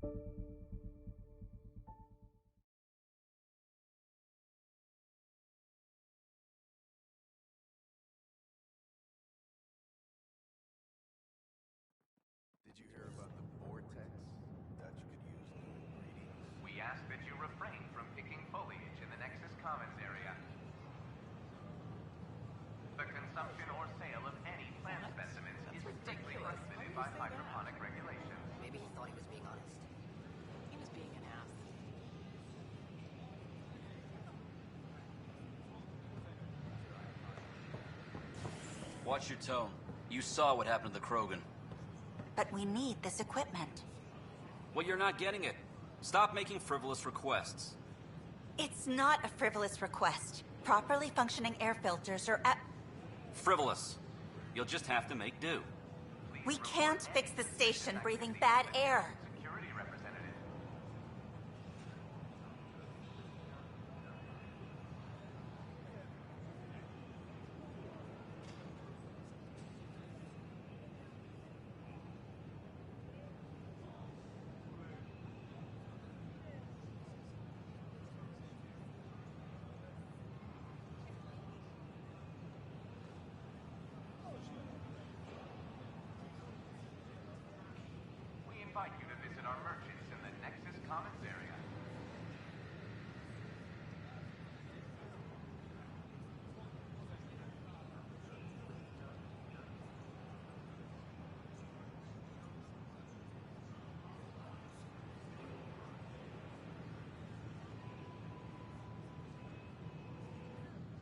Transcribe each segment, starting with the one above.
Did you hear about the vortex? Dutch could use new ingredients. We ask that you refrain from picking foliage in the Nexus Commons area. The consumption or sale of any plant specimens is strictly prohibited by hydroponic regulations. Maybe he thought he was being honest. He was being an ass. Watch your tone. You saw what happened to the Krogan. But we need this equipment. Well, you're not getting it. Stop making frivolous requests. It's not a frivolous request. Properly functioning air filters are Frivolous. You'll just have to make do. We can't fix the station breathing bad air. Security representative. We invite you to visit our merchants in the Nexus Commons area.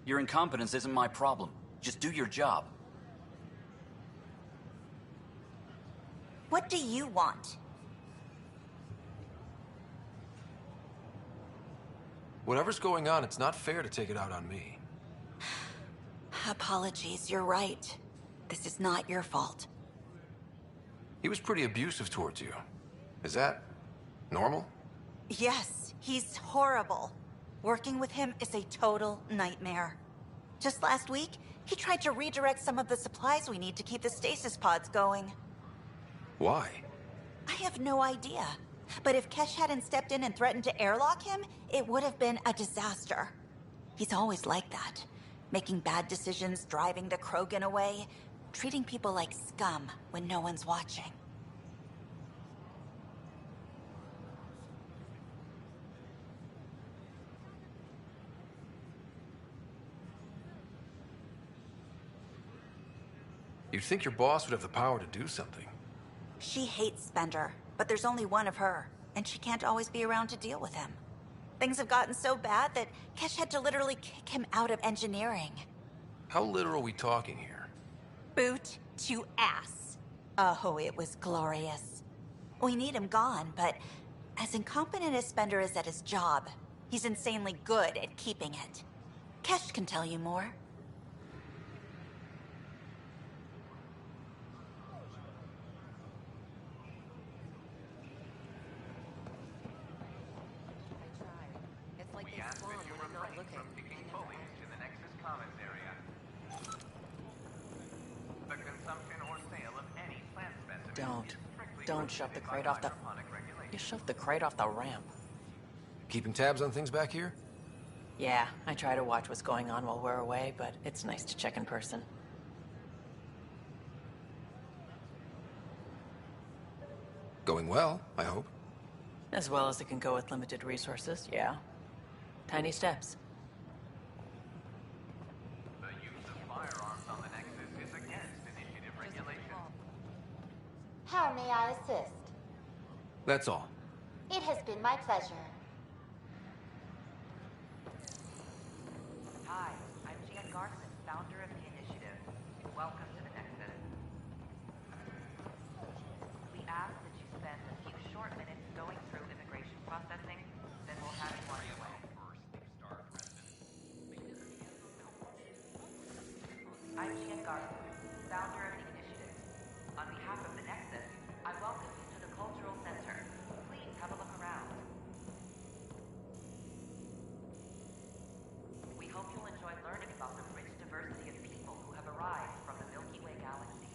Your incompetence isn't my problem. Just do your job. What do you want? Whatever's going on, it's not fair to take it out on me. Apologies, you're right. This is not your fault. He was pretty abusive towards you. Is that normal? Yes, he's horrible. Working with him is a total nightmare. Just last week, he tried to redirect some of the supplies we need to keep the stasis pods going. Why? I have no idea. But if Kesh hadn't stepped in and threatened to airlock him, it would have been a disaster. He's always like that. Making bad decisions, driving the Krogan away, treating people like scum when no one's watching. You'd think your boss would have the power to do something. She hates Spender, but there's only one of her, and she can't always be around to deal with him. Things have gotten so bad that Kesh had to literally kick him out of engineering. How literal are we talking here? Boot to ass. Oh, it was glorious. We need him gone, but as incompetent as Spender is at his job, he's insanely good at keeping it. Kesh can tell you more. We ask that you refrain from picking foliage in the Nexus Commons area. The consumption or sale of any plant specimen is strictly Don't shove the prohibited crate by off the... hydroponic regulations. You shoved the crate off the ramp. Keeping tabs on things back here? Yeah, I try to watch what's going on while we're away, but it's nice to check in person. Going well, I hope. As well as it can go with limited resources, yeah. Tiny steps. The use of firearms on the Nexus is against initiative regulations. How may I assist? That's all. It has been my pleasure. Hi, I'm Jan Garson, founder of the initiative. Welcome to the Nexus. We ask that you spend a few short minutes going through immigration processing, then we'll have you on your way. I'm Jan Garson, founder of the initiative. On behalf of the Nexus, I welcome you to the Cultural Center. Please have a look around. We hope you'll enjoy learning about the rich diversity of people who have arrived from the Milky Way galaxy.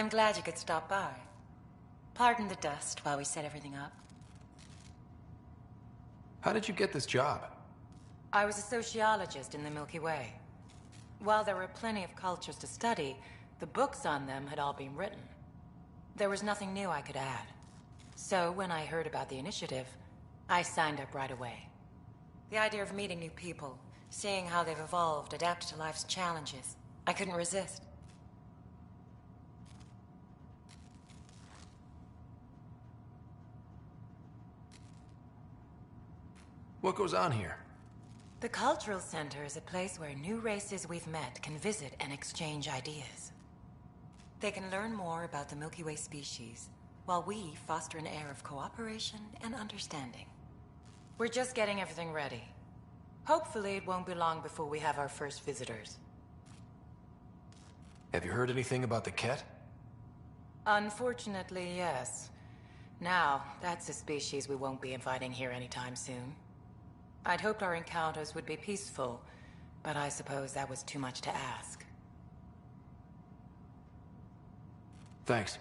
I'm glad you could stop by. Pardon the dust while we set everything up. How did you get this job? I was a sociologist in the Milky Way. While there were plenty of cultures to study, the books on them had all been written. There was nothing new I could add. So when I heard about the initiative, I signed up right away. The idea of meeting new people, seeing how they've evolved, adapted to life's challenges, I couldn't resist. What goes on here? The Cultural Center is a place where new races we've met can visit and exchange ideas. They can learn more about the Milky Way species, while we foster an air of cooperation and understanding. We're just getting everything ready. Hopefully it won't be long before we have our first visitors. Have you heard anything about the Ket? Unfortunately, yes. Now, that's a species we won't be inviting here anytime soon. I'd hoped our encounters would be peaceful, but I suppose that was too much to ask. Thanks.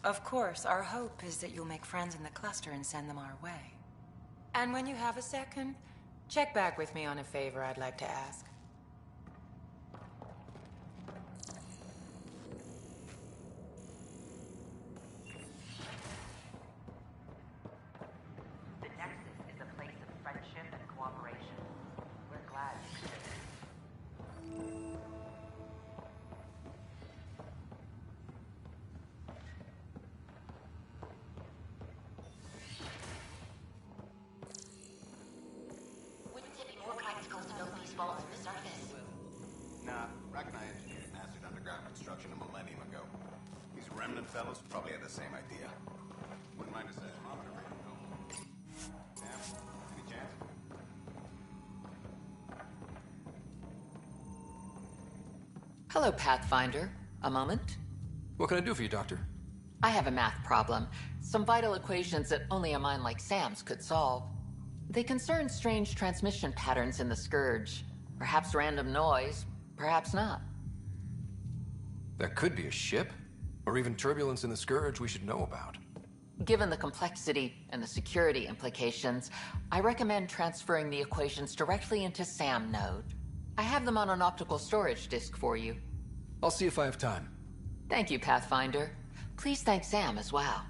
Of course, our hope is that you'll make friends in the cluster and send them our way. And when you have a second, check back with me on a favor I'd like to ask. The Nexus is a place of friendship and cooperation. We're glad you could visit. Wouldn't it be more practical to build these vaults at the surface? Nah, Rack and I engineered massive underground construction a millennium ago. These remnant fellows probably had the same idea. Wouldn't mind a seismometer reading, though. Sam, any chance? Hello, Pathfinder. A moment? What can I do for you, Doctor? I have a math problem. Some vital equations that only a mind like Sam's could solve. They concern strange transmission patterns in the Scourge. Perhaps random noise, perhaps not. That could be a ship, or even turbulence in the Scourge we should know about. Given the complexity and the security implications, I recommend transferring the equations directly into SAM node. I have them on an optical storage disk for you. I'll see if I have time. Thank you, Pathfinder. Please thank Sam as well.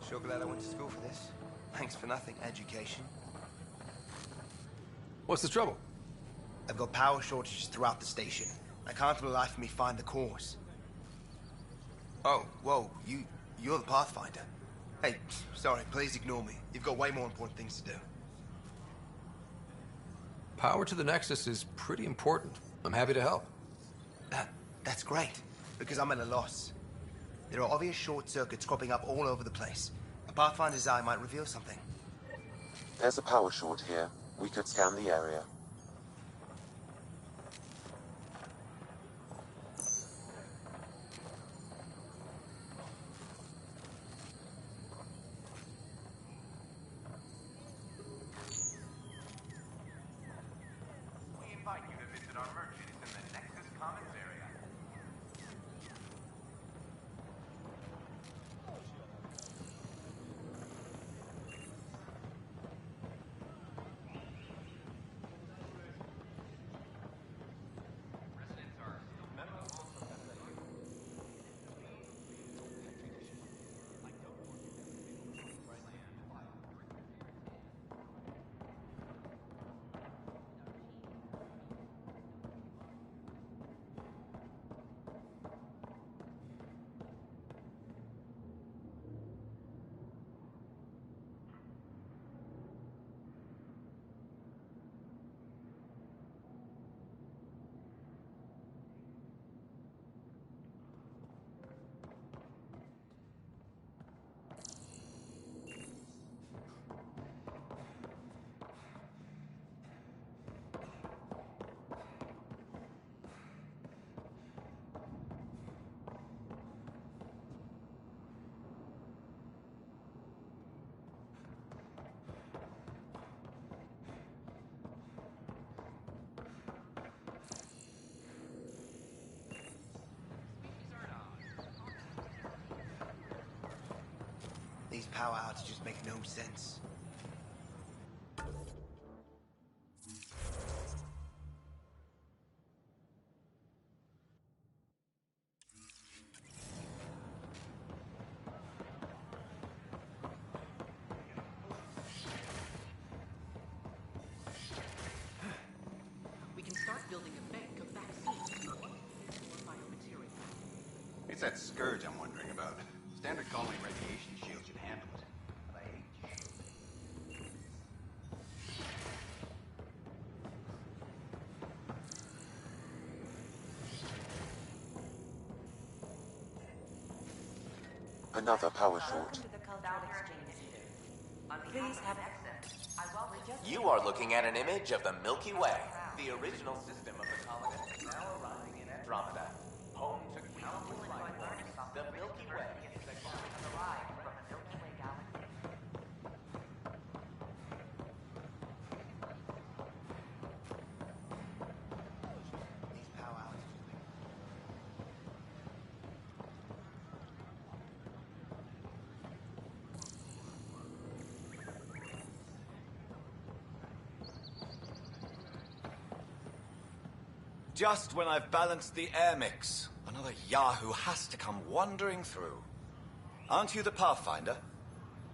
Sure glad I went to school for this. Thanks for nothing, education. What's the trouble? I've got power shortages throughout the station. I can't for the life of me find the cause. Oh, whoa, you're the Pathfinder. Hey, sorry, please ignore me. You've got way more important things to do. Power to the Nexus is pretty important. I'm happy to help. That's great, because I'm at a loss. There are obvious short circuits cropping up all over the place. A Pathfinder's eye might reveal something. There's a power short here. We could scan the area. We invite you to visit our merchants in the Nexus Commons area. power outages make no sense. We can start building a bank of vaccines or biomaterial. It's that scourge I'm wondering about. Standard colony radiation shield should handle it. But I hate shields. Another power short. Welcome to the Cultural Exchange. Please have You are looking at an image of the Milky Way. The original system of the colonists now arriving in Andromeda. Home to countless life forms. The Milky Way is the arrived from the Milky Way galaxy. These power outages make Just when I've balanced the air mix, another Yahoo has to come wandering through. Aren't you the Pathfinder?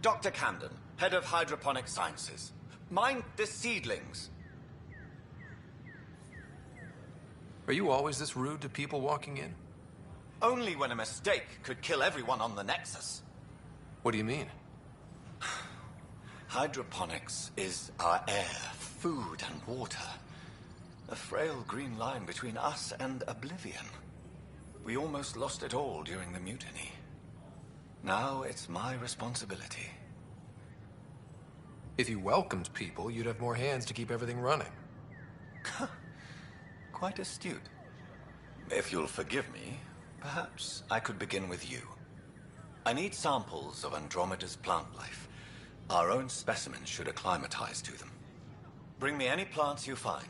Dr. Camden, head of hydroponic sciences. Mind the seedlings. Are you always this rude to people walking in? Only when a mistake could kill everyone on the Nexus. What do you mean? Hydroponics is our air, food, and water. A frail green line between us and oblivion. We almost lost it all during the mutiny. Now it's my responsibility. If you welcomed people, you'd have more hands to keep everything running. Quite astute. If you'll forgive me, perhaps I could begin with you. I need samples of Andromeda's plant life. Our own specimens should acclimatize to them. Bring me any plants you find.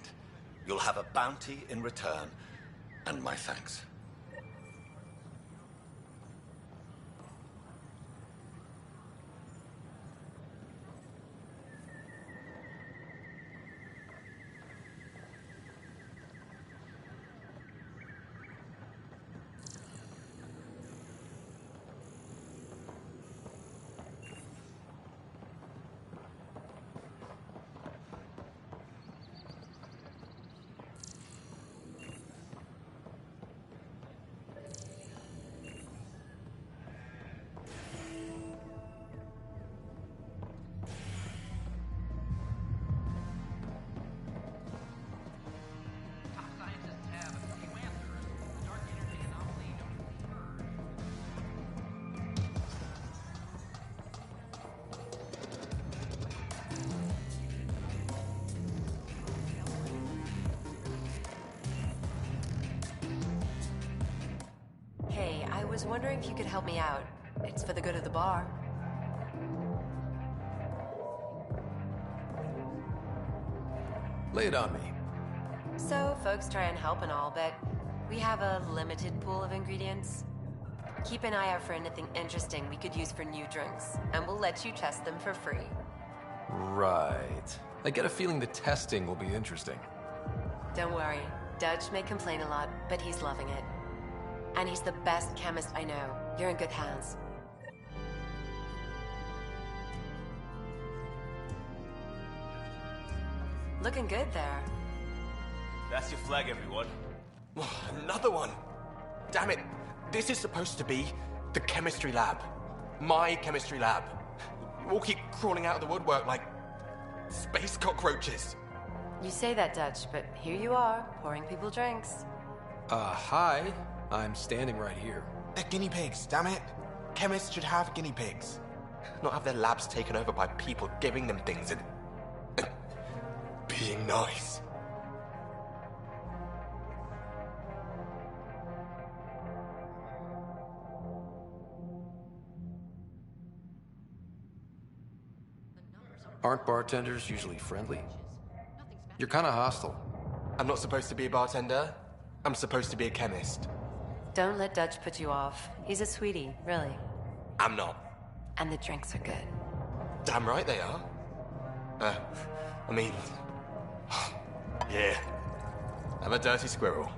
You'll have a bounty in return, and my thanks. Hey, I was wondering if you could help me out. It's for the good of the bar. Lay it on me. So, folks try and help and all, but we have a limited pool of ingredients. Keep an eye out for anything interesting we could use for new drinks, and we'll let you test them for free. Right. I get a feeling the testing will be interesting. Don't worry. Dutch may complain a lot, but he's loving it. And he's the best chemist I know. You're in good hands. Looking good there. That's your flag, everyone. Another one! Damn it! This is supposed to be the chemistry lab. My chemistry lab. You all keep crawling out of the woodwork like space cockroaches. You say that, Dutch, but here you are, pouring people drinks. Hi. I'm standing right here. They're guinea pigs, damn it. Chemists should have guinea pigs. Not have their labs taken over by people giving them things and being nice. Aren't bartenders usually friendly? You're kind of hostile. I'm not supposed to be a bartender. I'm supposed to be a chemist. Don't let Dutch put you off. He's a sweetie, really. I'm not. And the drinks are good. Damn right they are. I mean... yeah. I'm a dirty squirrel.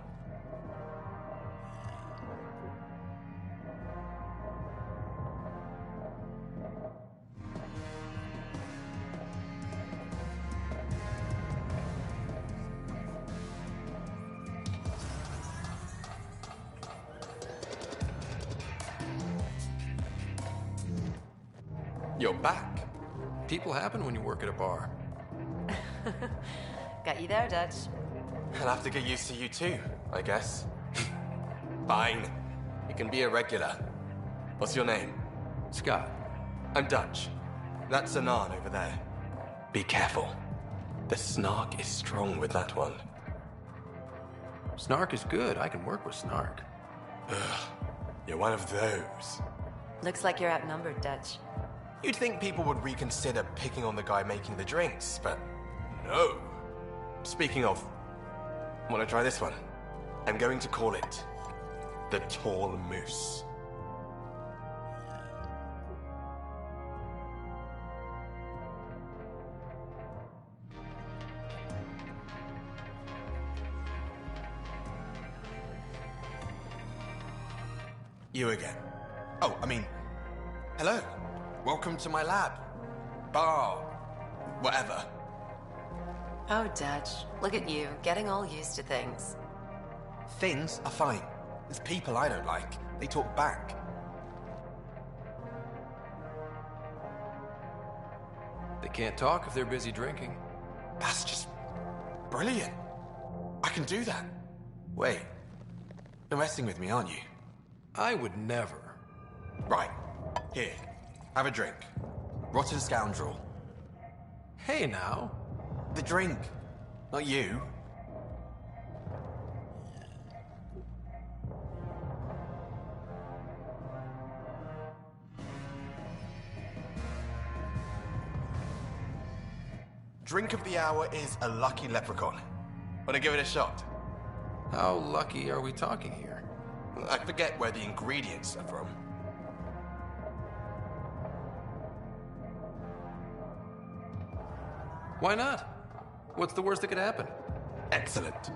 You're back. People happen when you work at a bar. Got you there, Dutch. I'll have to get used to you too, I guess. Fine. You can be a regular. What's your name? Scott. I'm Dutch. That's Anan over there. Be careful. The snark is strong with that one. Snark is good. I can work with snark. Ugh. You're one of those. Looks like you're outnumbered, Dutch. You'd think people would reconsider picking on the guy making the drinks, but no. Speaking of, want to try this one? I'm going to call it the Tall Moose. You again. Oh, I mean, hello. Welcome to my lab. Bar. Whatever. Oh, Dutch. Look at you, getting all used to things. Things are fine. There's people I don't like. They talk back. They can't talk if they're busy drinking. That's just brilliant. I can do that. Wait. You're messing with me, aren't you? I would never. Right. Here. Have a drink. Rotten scoundrel. Hey now. The drink. Not you. Drink of the hour is a lucky leprechaun. Wanna give it a shot? How lucky are we talking here? I forget where the ingredients are from. Why not? What's the worst that could happen? Excellent.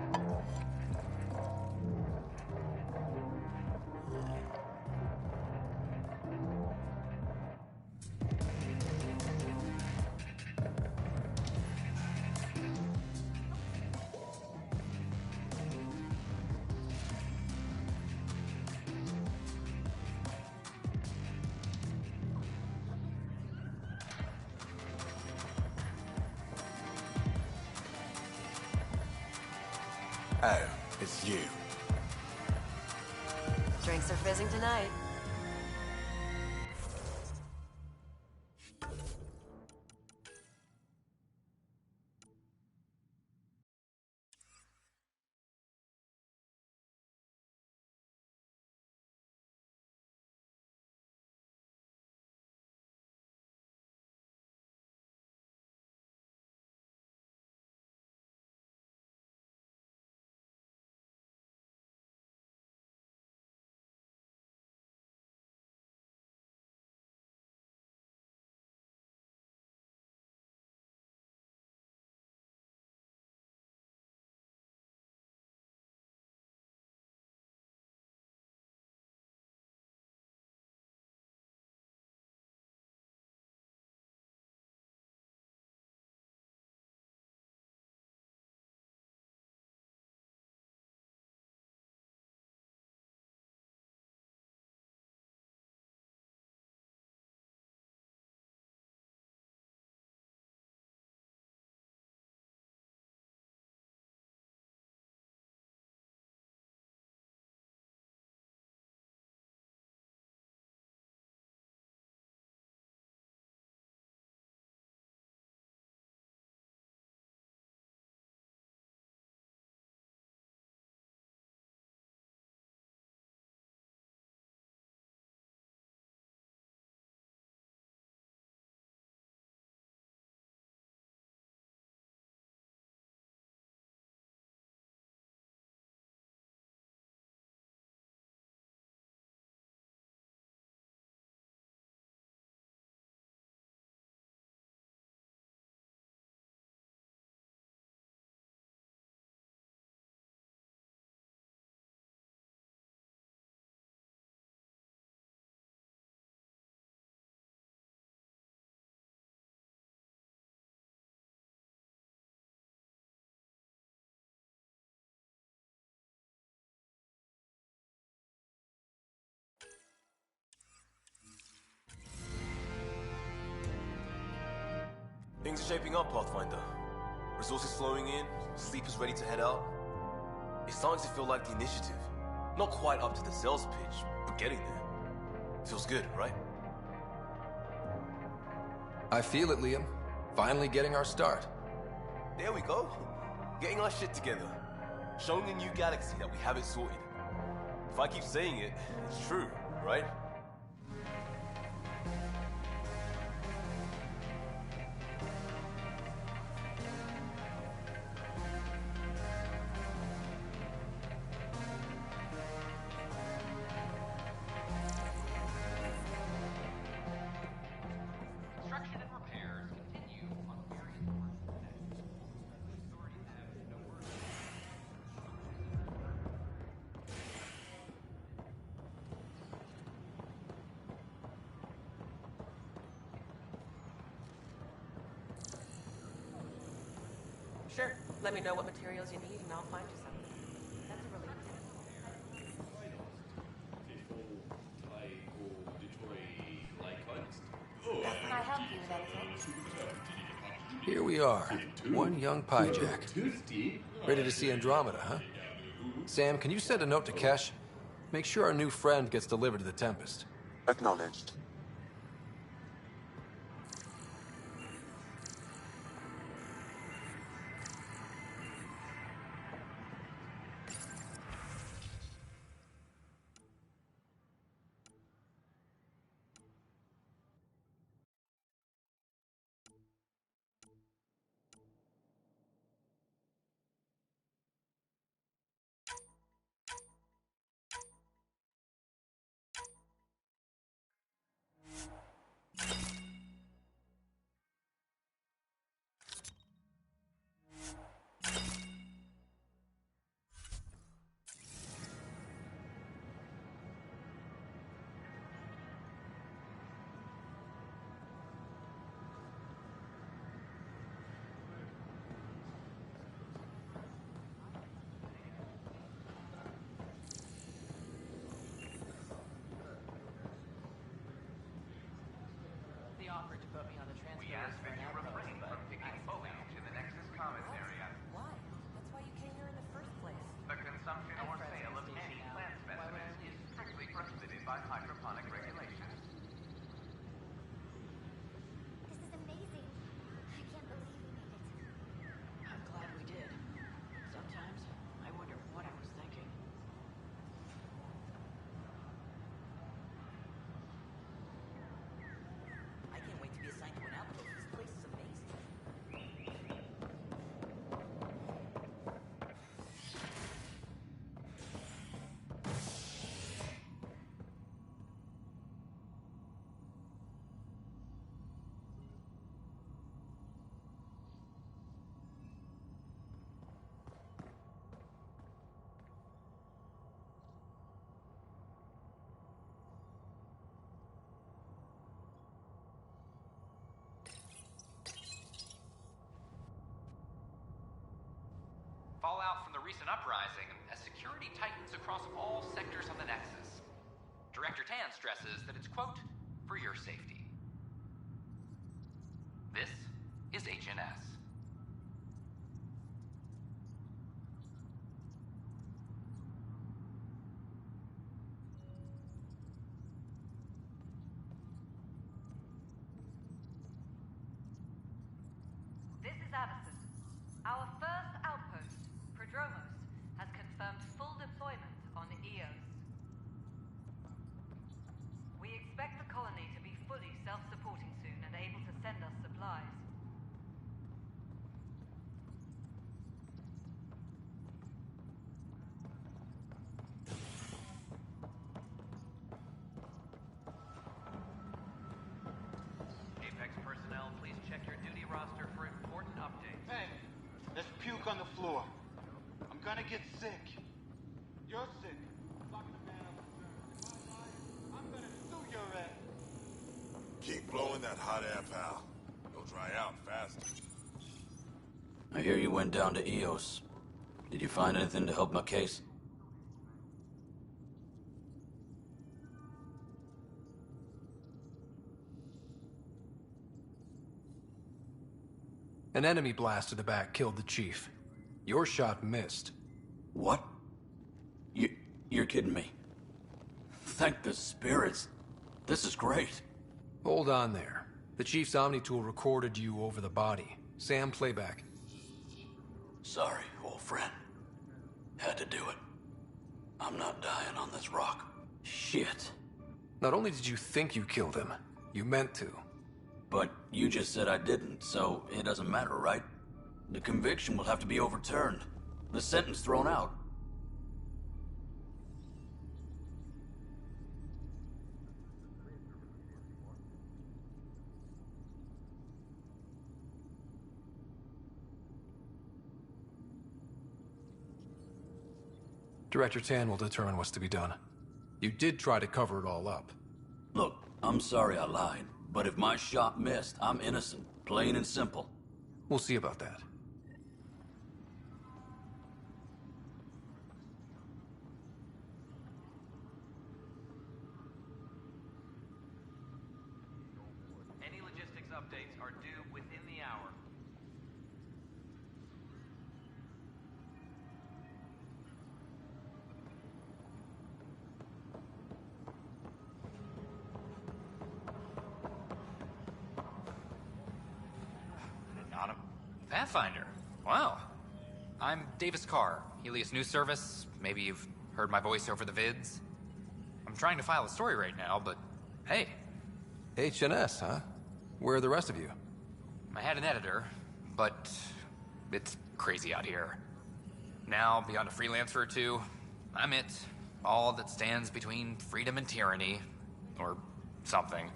Oh, it's you. Drinks are fizzing tonight. Things are shaping up, Pathfinder. Resources flowing in, sleepers ready to head out. It's starting to feel like the initiative. Not quite up to the sales pitch, but getting there. Feels good, right? I feel it, Liam. Finally getting our start. There we go. Getting our shit together. Showing a new galaxy that we have it sorted. If I keep saying it, it's true, right? Sure. Let me know what materials you need and I'll find you something. That's a relief. Can I help you with anything? Here we are, one young pyjack. Ready to see Andromeda, huh? Sam, can you send a note to Kesh? Make sure our new friend gets delivered to the Tempest. Acknowledged. They offered to put me on the transfer list for an outpost, but Picking fully to the Nexus Commons area. Why? That's why you came here in the first place. The consumption or sale of any plant specimens is strictly prohibited by hydroponic regulations. This is amazing. I can't believe we made it. I'm glad we did. Sometimes I wonder what I was thinking. I can't wait to be assigned to an outpost. This place is amazing. Fallout from the recent uprising as security tightens across all sectors of the Nexus. Director Tan stresses that it's, quote, for your safety. This is HNS. This is Addison. Our first outpost, Prodromos, has confirmed full deployment on Eos. We expect the colony to be fully self-supporting soon and able to send us supplies. Apex personnel, please check your duty roster for important updates. Hey, there's puke on the floor. I'm gonna get sick. You're sick. Fucking a man up. I'm gonna sue your ass. Keep blowing that hot air, pal. You'll dry out fast. I hear you went down to Eos. Did you find anything to help my case? An enemy blast to the back killed the chief. Your shot missed. What? You're kidding me. Thank the spirits. This is great. Hold on there. The chief's Omni tool recorded you over the body. Sam, playback. Sorry, old friend. Had to do it. I'm not dying on this rock. Shit. Not only did you think you killed him, you meant to. But you just said I didn't, so it doesn't matter, right? The conviction will have to be overturned. The sentence thrown out. Director Tan will determine what's to be done. You did try to cover it all up. Look, I'm sorry I lied, but if my shot missed, I'm innocent. Plain and simple. We'll see about that. Any logistics updates are due within the hour. Pathfinder. Wow. I'm Davis Carr, Helios News Service. Maybe you've heard my voice over the vids. I'm trying to file a story right now, but hey. HNS, huh? Where are the rest of you? I had an editor, but it's crazy out here. Now, beyond a freelancer or two, I'm it. All that stands between freedom and tyranny. Or something.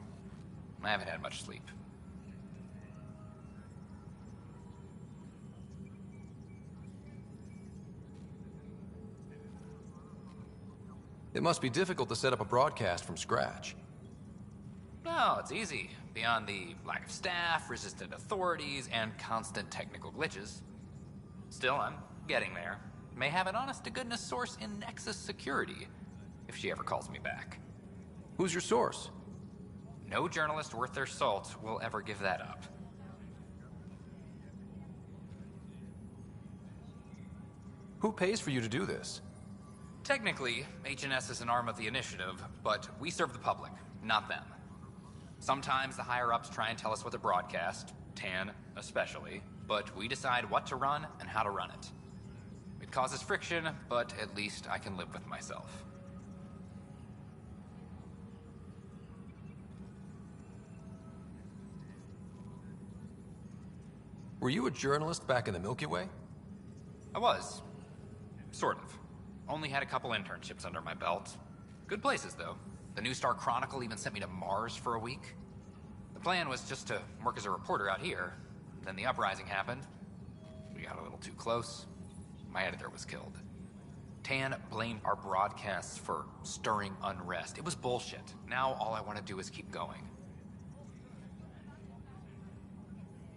I haven't had much sleep. It must be difficult to set up a broadcast from scratch. No, it's easy. Beyond the lack of staff, resistant authorities, and constant technical glitches. Still, I'm getting there. May have an honest-to-goodness source in Nexus Security, if she ever calls me back. Who's your source? No journalist worth their salt will ever give that up. Who pays for you to do this? Technically, HNS is an arm of the initiative, but we serve the public, not them. Sometimes the higher-ups try and tell us what to broadcast, Tan especially, but we decide what to run and how to run it. It causes friction, but at least I can live with myself. Were you a journalist back in the Milky Way? I was. Sort of. Only had a couple internships under my belt. Good places, though. The New Star Chronicle even sent me to Mars for a week. The plan was just to work as a reporter out here. Then the uprising happened. We got a little too close. My editor was killed. Tan blamed our broadcasts for stirring unrest. It was bullshit. Now all I want to do is keep going.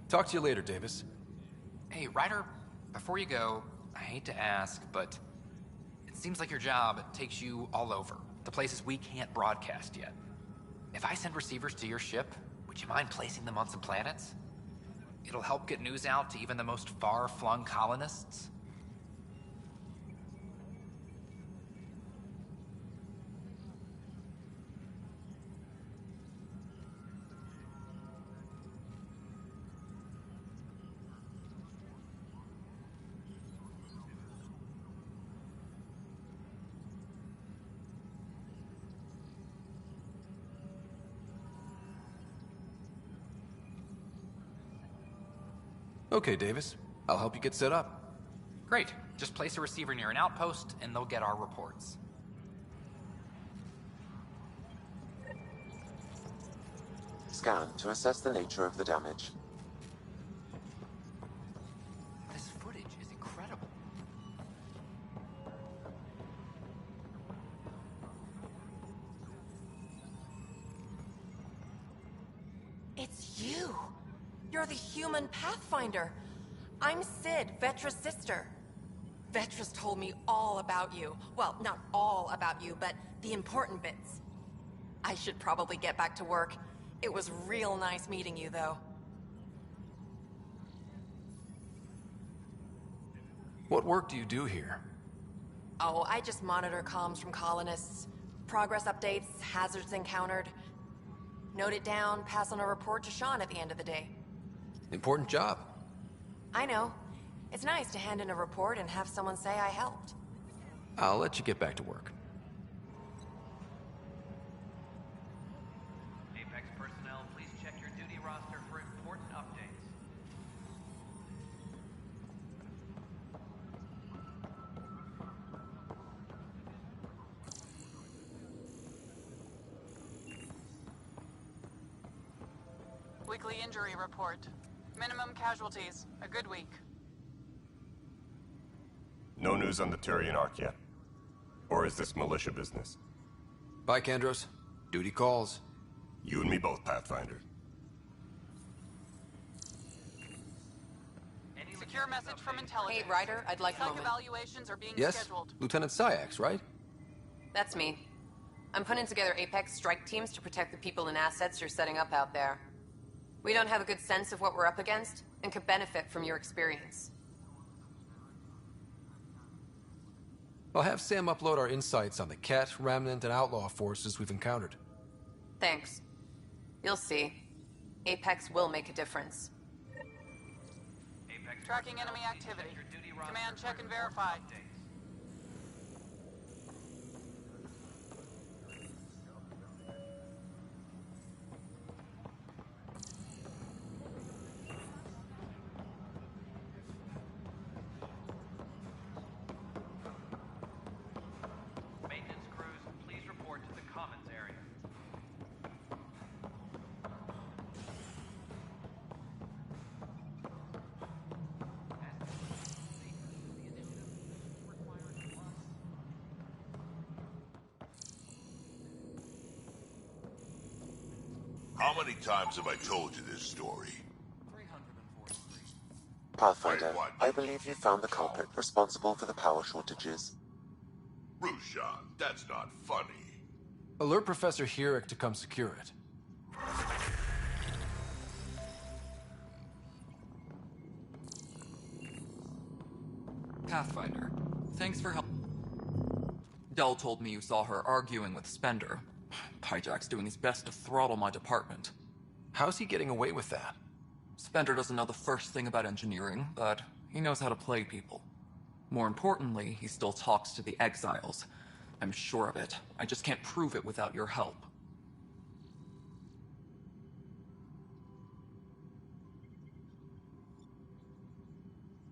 Talk to you later, Davis. Hey, Ryder, before you go, I hate to ask, but it seems like your job takes you all over, the places we can't broadcast yet. If I send receivers to your ship, would you mind placing them on some planets? It'll help get news out to even the most far-flung colonists. Okay, Davis. I'll help you get set up. Great. Just place a receiver near an outpost, and they'll get our reports. Scan to assess the nature of the damage. This footage is incredible. It's you! You're the human Pathfinder. I'm Sid, Vetra's sister. Vetra's told me all about you. Well, not all about you, but the important bits. I should probably get back to work. It was real nice meeting you, though. What work do you do here? Oh, I just monitor comms from colonists. Progress updates, hazards encountered. Note it down, pass on a report to Sean at the end of the day. Important job. I know. It's nice to hand in a report and have someone say I helped. I'll let you get back to work. Apex personnel, please check your duty roster for important updates. Weekly injury report. Minimum casualties. A good week. No news on the Turian Ark yet? Or is this militia business? Bye, Kandros. Duty calls. You and me both, Pathfinder. Secure message from intelligence. Hey, Ryder, I'd like a Psych moment. evaluations are being Yes? scheduled. Lieutenant Syax, right? That's me. I'm putting together Apex strike teams to protect the people and assets you're setting up out there. We don't have a good sense of what we're up against, and could benefit from your experience. I'll have Sam upload our insights on the Ket, Remnant, and Outlaw forces we've encountered. Thanks. You'll see. Apex will make a difference. Tracking enemy activity. Command check and verify. Maintenance crews, please report to the commons area. How many times have I told you this story? Pathfinder, I believe you found the culprit responsible for the power shortages. Rushan, that's not funny. Alert Professor Herrick to come secure it. Pathfinder, thanks for help. Dell told me you saw her arguing with Spender. Pyjack's doing his best to throttle my department. How's he getting away with that? Spender doesn't know the first thing about engineering, but he knows how to play people. More importantly, he still talks to the exiles. I'm sure of it. I just can't prove it without your help.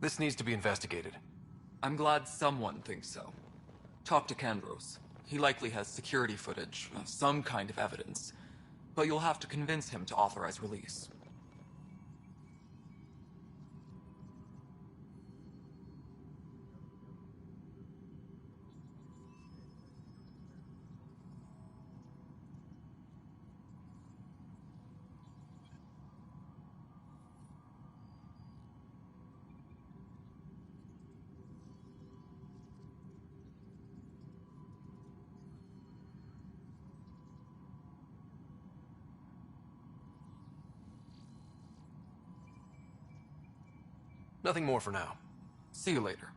This needs to be investigated. I'm glad someone thinks so. Talk to Kandros. He likely has security footage, some kind of evidence. But you'll have to convince him to authorize release. Nothing more for now. See you later.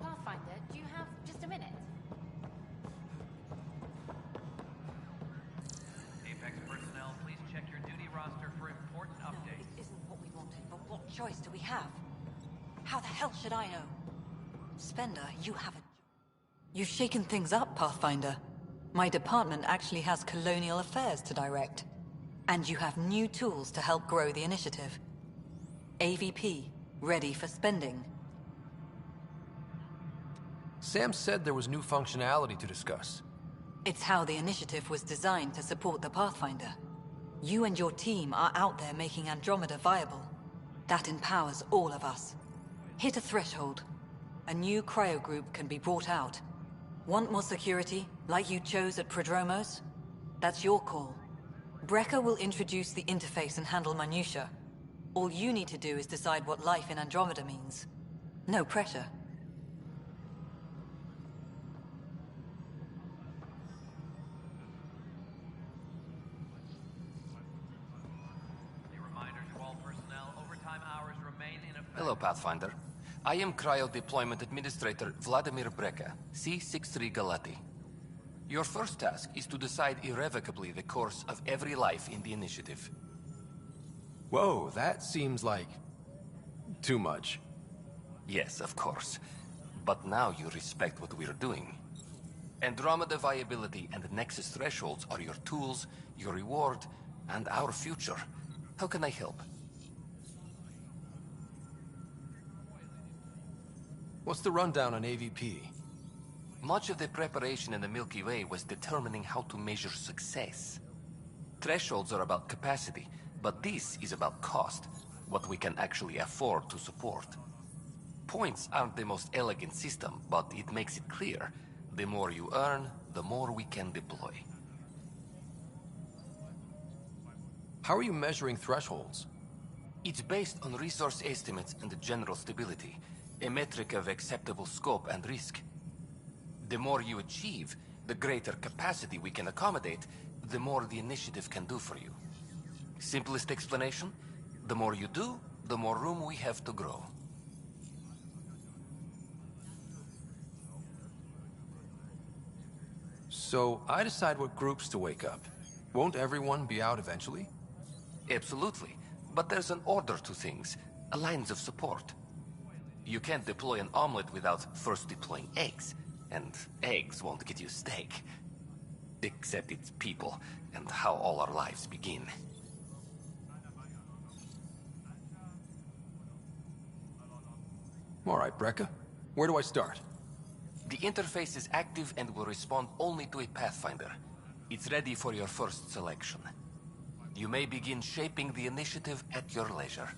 Pathfinder, do you have just a minute? Apex personnel, please check your duty roster for important updates. It isn't what we wanted, but what choice do we have? How the hell should I know? Spender, you haven't. You've shaken things up, Pathfinder. My department actually has colonial affairs to direct. And you have new tools to help grow the initiative. AVP, ready for spending. Sam said there was new functionality to discuss. It's how the initiative was designed to support the Pathfinder. You and your team are out there making Andromeda viable. That empowers all of us. Hit a threshold. A new cryo group can be brought out. Want more security, like you chose at Prodromos? That's your call. Brecker will introduce the interface and handle minutiae. All you need to do is decide what life in Andromeda means. No pressure. Hello, Pathfinder. I am Cryo Deployment Administrator Vladimir Brecker, C-63 Galati. Your first task is to decide irrevocably the course of every life in the initiative. Whoa, that seems like... too much. Yes, of course. But now you respect what we're doing. Andromeda viability and Nexus thresholds are your tools, your reward, and our future. How can I help? What's the rundown on AVP? Much of the preparation in the Milky Way was determining how to measure success. Thresholds are about capacity, but this is about cost, what we can actually afford to support. Points aren't the most elegant system, but it makes it clear. The more you earn, the more we can deploy. How are you measuring thresholds? It's based on resource estimates and general stability, a metric of acceptable scope and risk. The more you achieve, the greater capacity we can accommodate, the more the initiative can do for you. Simplest explanation, the more you do, the more room we have to grow. So, I decide what groups to wake up. Won't everyone be out eventually? Absolutely. But there's an order to things, lines of support. You can't deploy an omelet without first deploying eggs. And eggs won't get you steak. Except it's people, and how all our lives begin. All right, Brecker. Where do I start? The interface is active and will respond only to a Pathfinder. It's ready for your first selection. You may begin shaping the initiative at your leisure.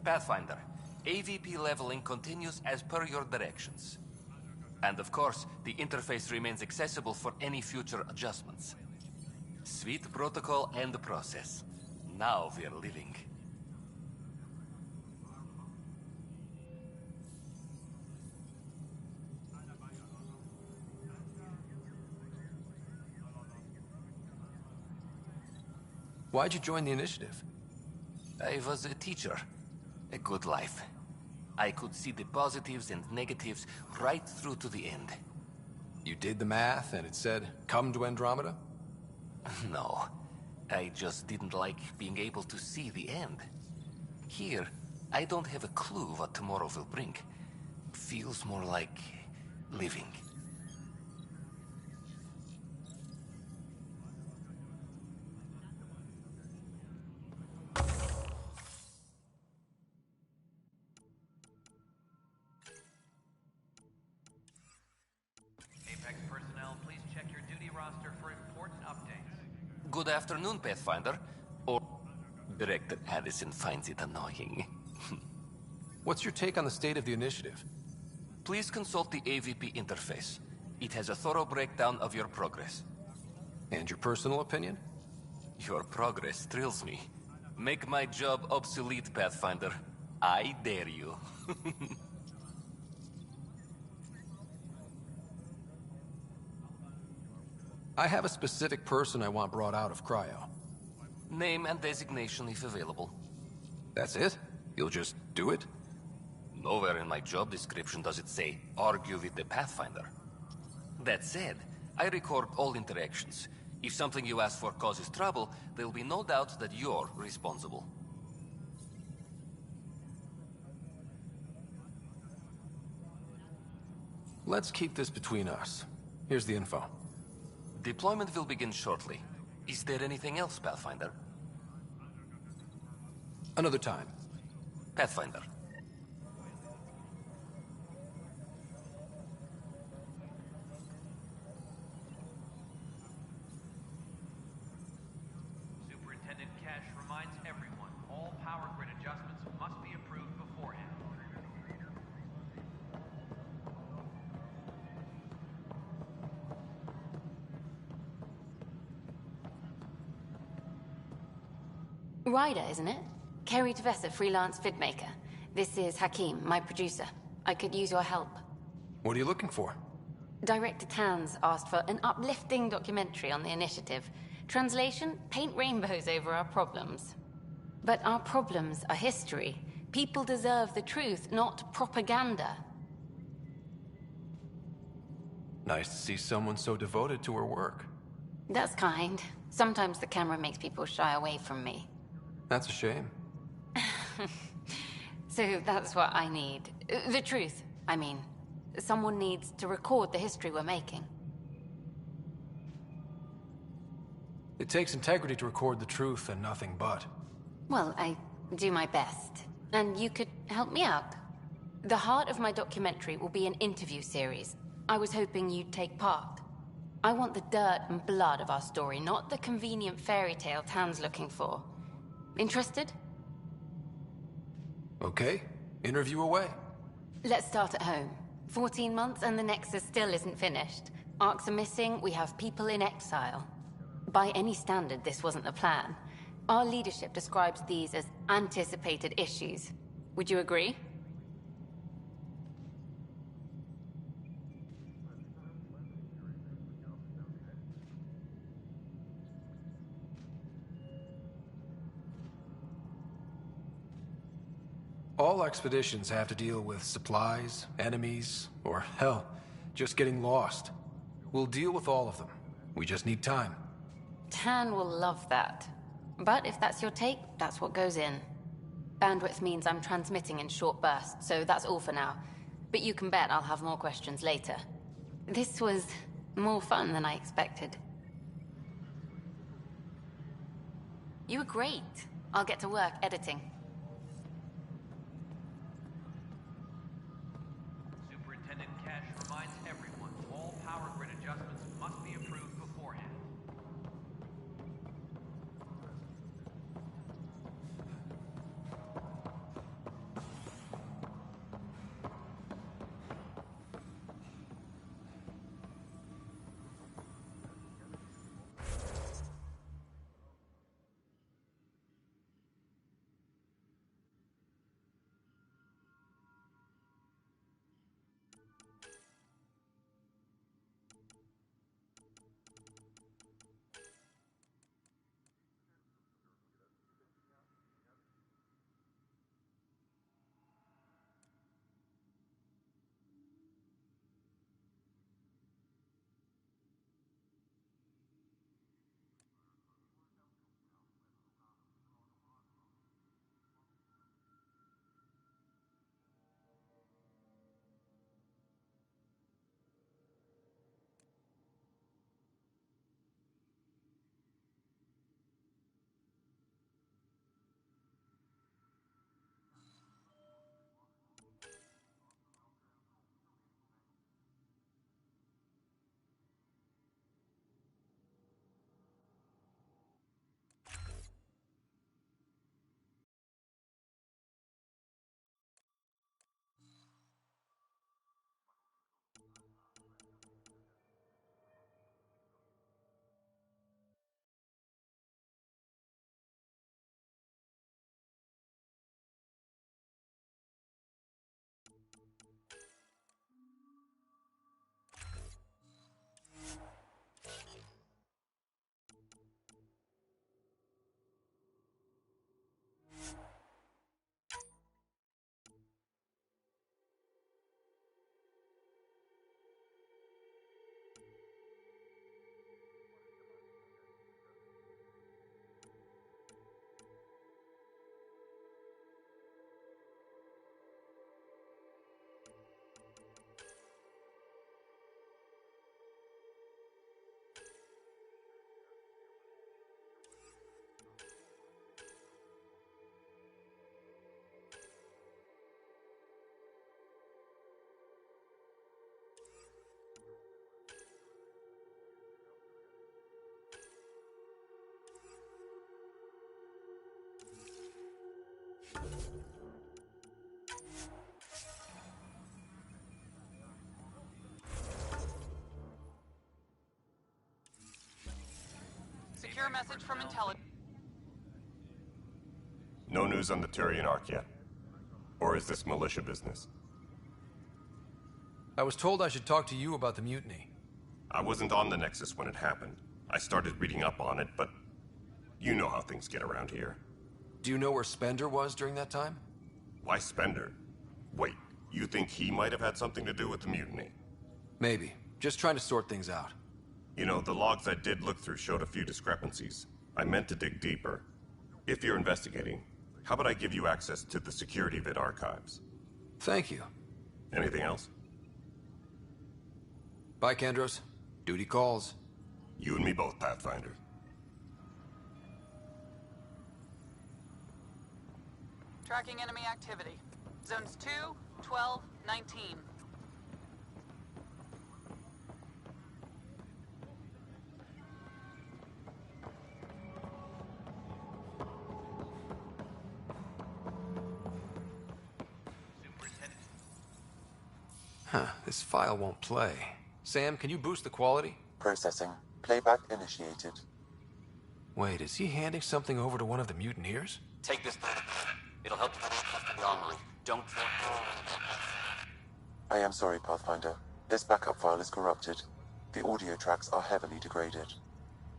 Pathfinder, AVP leveling continues as per your directions. And of course, the interface remains accessible for any future adjustments. Sweet protocol and process. Now we're living. Why'd you join the initiative? I was a teacher. A good life. I could see the positives and negatives right through to the end. You did the math and it said, come to Andromeda? No. I just didn't like being able to see the end. Here, I don't have a clue what tomorrow will bring. Feels more like living. Apex personnel, please check your duty roster for important updates. Good afternoon, Pathfinder. Or Director Addison finds it annoying. What's your take on the state of the initiative? Please consult the AVP interface. It has a thorough breakdown of your progress. And your personal opinion? Your progress thrills me. Make my job obsolete, Pathfinder. I dare you. I have a specific person I want brought out of cryo. Name and designation if available. That's it? You'll just do it? Nowhere in my job description does it say, argue with the Pathfinder. That said, I record all interactions. If something you ask for causes trouble, there'll be no doubt that you're responsible. Let's keep this between us. Here's the info. Deployment will begin shortly. Is there anything else, Pathfinder? Another time. Pathfinder. Superintendent Cash reminds everyone, all power grid adjustments must be approved beforehand. Ryder, isn't it? Kerry Tavessa, freelance vidmaker. This is Hakim, my producer. I could use your help. What are you looking for? Director Tanz asked for an uplifting documentary on the initiative. Translation, paint rainbows over our problems. But our problems are history. People deserve the truth, not propaganda. Nice to see someone so devoted to her work. That's kind. Sometimes the camera makes people shy away from me. That's a shame. So that's what I need. The truth, I mean. Someone needs to record the history we're making. It takes integrity to record the truth and nothing but. Well, I do my best. And you could help me out. The heart of my documentary will be an interview series. I was hoping you'd take part. I want the dirt and blood of our story, not the convenient fairy tale Tan's looking for. Interested? Okay, interview away. Let's start at home. 14 months and the Nexus still isn't finished. Arcs are missing, we have people in exile. By any standard, this wasn't the plan. Our leadership describes these as anticipated issues. Would you agree? All expeditions have to deal with supplies, enemies, or hell, just getting lost. We'll deal with all of them. We just need time. Tan will love that. But if that's your take, that's what goes in. Bandwidth means I'm transmitting in short bursts, so that's all for now. But you can bet I'll have more questions later. This was more fun than I expected. You were great. I'll get to work editing. Superintendent Cash reminds everyone, all power grid adjustments must be approved beforehand. Secure message from intelligence. No news on the Turian Ark yet? Or is this militia business? I was told I should talk to you about the mutiny. I wasn't on the Nexus when it happened. I started reading up on it, but you know how things get around here. Do you know where Spender was during that time? Why Spender? Wait, you think he might have had something to do with the mutiny? Maybe. Just trying to sort things out. You know, the logs I did look through showed a few discrepancies. I meant to dig deeper. If you're investigating, how about I give you access to the security vid archives? Thank you. Anything else? Bye, Kandros. Duty calls. You and me both, Pathfinder. Tracking enemy activity. Zones 2, 12, 19. Huh, this file won't play. Sam, can you boost the quality? Processing. Playback initiated. Wait, is he handing something over to one of the mutineers? Take this. It'll help the armory. Don't... I am sorry, Pathfinder. This backup file is corrupted. The audio tracks are heavily degraded.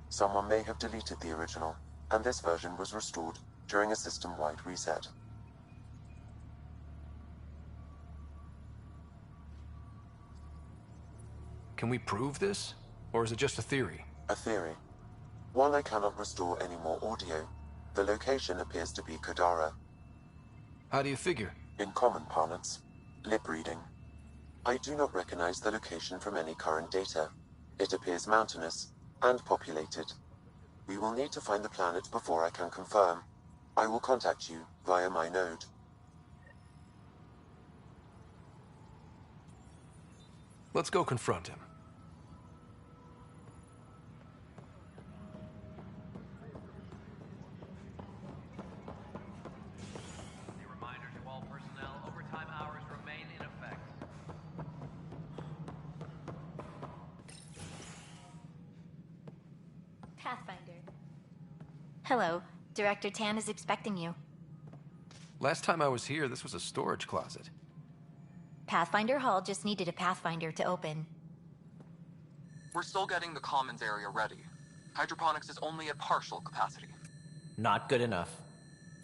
Someone may have deleted the original, and this version was restored during a system-wide reset. Can we prove this? Or is it just a theory? A theory. While I cannot restore any more audio, the location appears to be Kadara. How do you figure? In common parlance, lip reading. I do not recognize the location from any current data. It appears mountainous and populated. We will need to find the planet before I can confirm. I will contact you via my node. Let's go confront him. Reminder to all personnel, overtime hours remain in effect. Pathfinder. Hello. Director Tan is expecting you. Last time I was here, this was a storage closet. Pathfinder Hall just needed a Pathfinder to open. We're still getting the commons area ready. Hydroponics is only at partial capacity. Not good enough.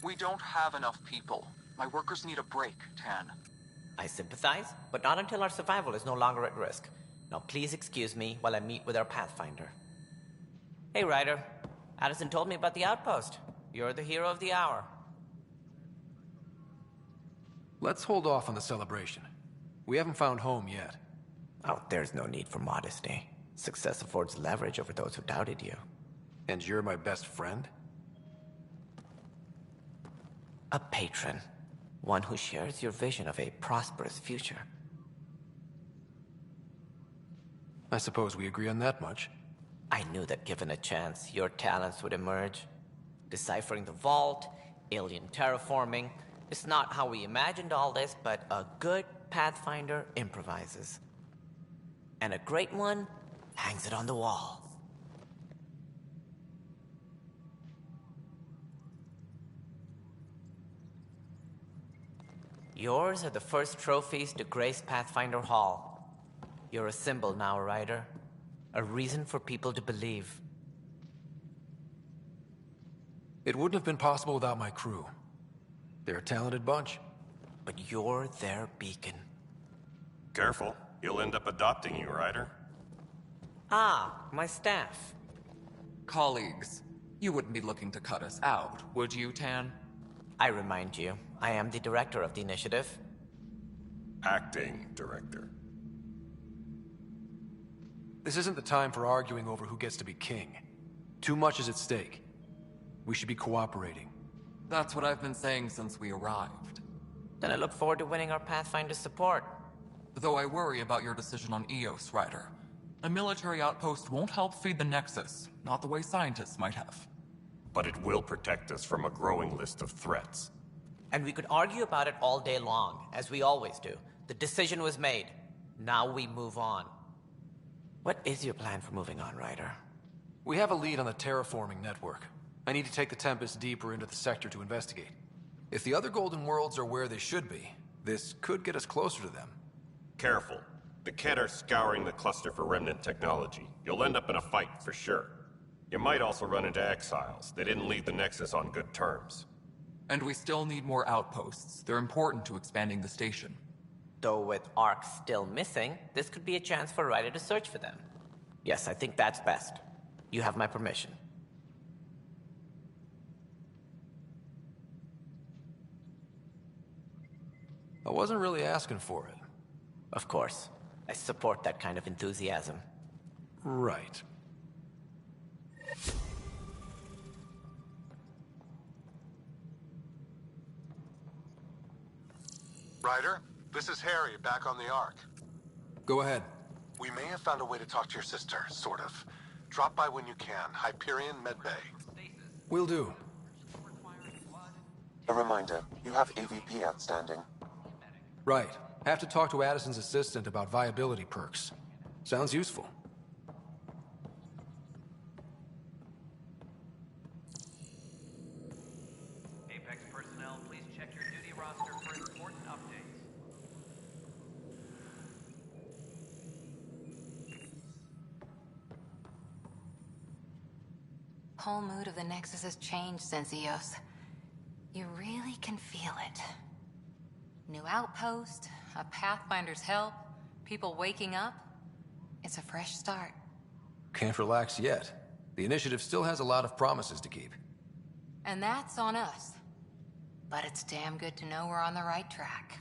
We don't have enough people. My workers need a break, Tan. I sympathize, but not until our survival is no longer at risk. Now please excuse me while I meet with our Pathfinder. Hey, Ryder. Addison told me about the outpost. You're the hero of the hour. Let's hold off on the celebration. We haven't found home yet. Oh, there's no need for modesty. Success affords leverage over those who doubted you. And you're my best friend? A patron. One who shares your vision of a prosperous future. I suppose we agree on that much. I knew that given a chance, your talents would emerge. Deciphering the vault, alien terraforming. It's not how we imagined all this, but a good Pathfinder improvises. And a great one hangs it on the wall. Yours are the first trophies to grace Pathfinder Hall. You're a symbol now, Ryder. A reason for people to believe. It wouldn't have been possible without my crew. They're a talented bunch. But you're their beacon. Careful. He'll end up adopting you, Ryder. Ah, my staff. Colleagues, you wouldn't be looking to cut us out, would you, Tan? I remind you, I am the director of the initiative. Acting director. This isn't the time for arguing over who gets to be king. Too much is at stake. We should be cooperating. That's what I've been saying since we arrived. Then I look forward to winning our Pathfinder's support. Though I worry about your decision on Eos, Ryder. A military outpost won't help feed the Nexus, not the way scientists might have. But it will protect us from a growing list of threats. And we could argue about it all day long, as we always do. The decision was made. Now we move on. What is your plan for moving on, Ryder? We have a lead on the terraforming network. I need to take the Tempest deeper into the sector to investigate. If the other Golden Worlds are where they should be, this could get us closer to them. Careful. The Kett are scouring the cluster for remnant technology. You'll end up in a fight for sure. You might also run into exiles. They didn't leave the Nexus on good terms. And we still need more outposts. They're important to expanding the station. Though with Ark still missing, this could be a chance for Ryder to search for them. Yes, I think that's best. You have my permission. I wasn't really asking for it. Of course. I support that kind of enthusiasm. Right. Ryder, this is Harry, back on the Ark. Go ahead. We may have found a way to talk to your sister, sort of. Drop by when you can. Hyperion Medbay. Will do. A reminder, you have AVP outstanding. Right. Have to talk to Addison's assistant about viability perks. Sounds useful. Apex personnel, please check your duty roster for important updates. Whole mood of the Nexus has changed since EOS. You really can feel it. New outpost, a Pathfinder's help, people waking up. It's a fresh start. Can't relax yet. The initiative still has a lot of promises to keep. And that's on us. But it's damn good to know we're on the right track.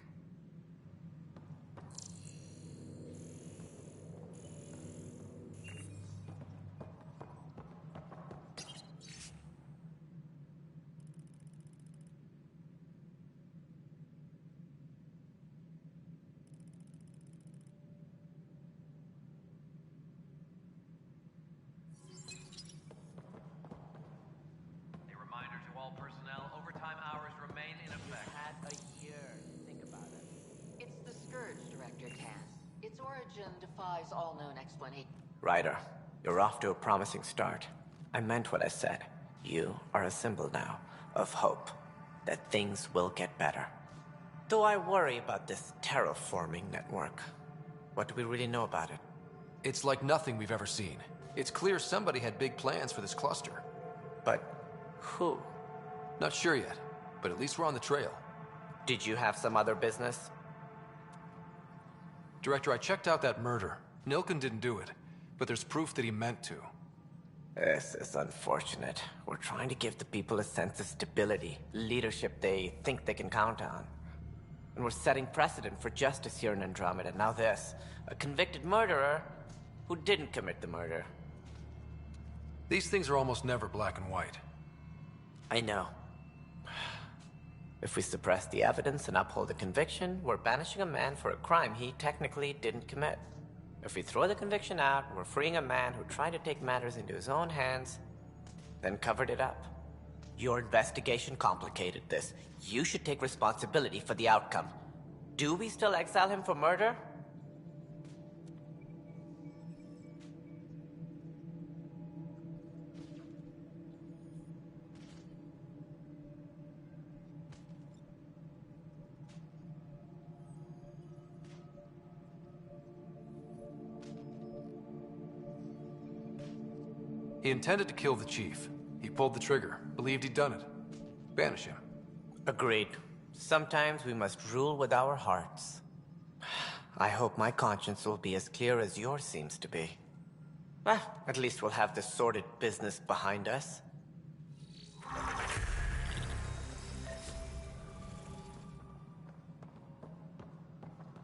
Defies all known explanation. Ryder, you're off to a promising start. I meant what I said. You are a symbol now of hope that things will get better. Though I worry about this terraforming network. What do we really know about it? It's like nothing we've ever seen. It's clear somebody had big plans for this cluster. But who? Not sure yet, but at least we're on the trail. Did you have some other business? Director, I checked out that murder. Nilken didn't do it, but there's proof that he meant to. This is unfortunate. We're trying to give the people a sense of stability, leadership they think they can count on. And we're setting precedent for justice here in Andromeda. Now this, a convicted murderer who didn't commit the murder. These things are almost never black and white. I know. If we suppress the evidence and uphold the conviction, we're banishing a man for a crime he technically didn't commit. If we throw the conviction out, we're freeing a man who tried to take matters into his own hands, then covered it up. Your investigation complicated this. You should take responsibility for the outcome. Do we still exile him for murder? He intended to kill the chief. He pulled the trigger, believed he'd done it. Banish him. Agreed. Sometimes we must rule with our hearts. I hope my conscience will be as clear as yours seems to be. At least we'll have this sordid business behind us.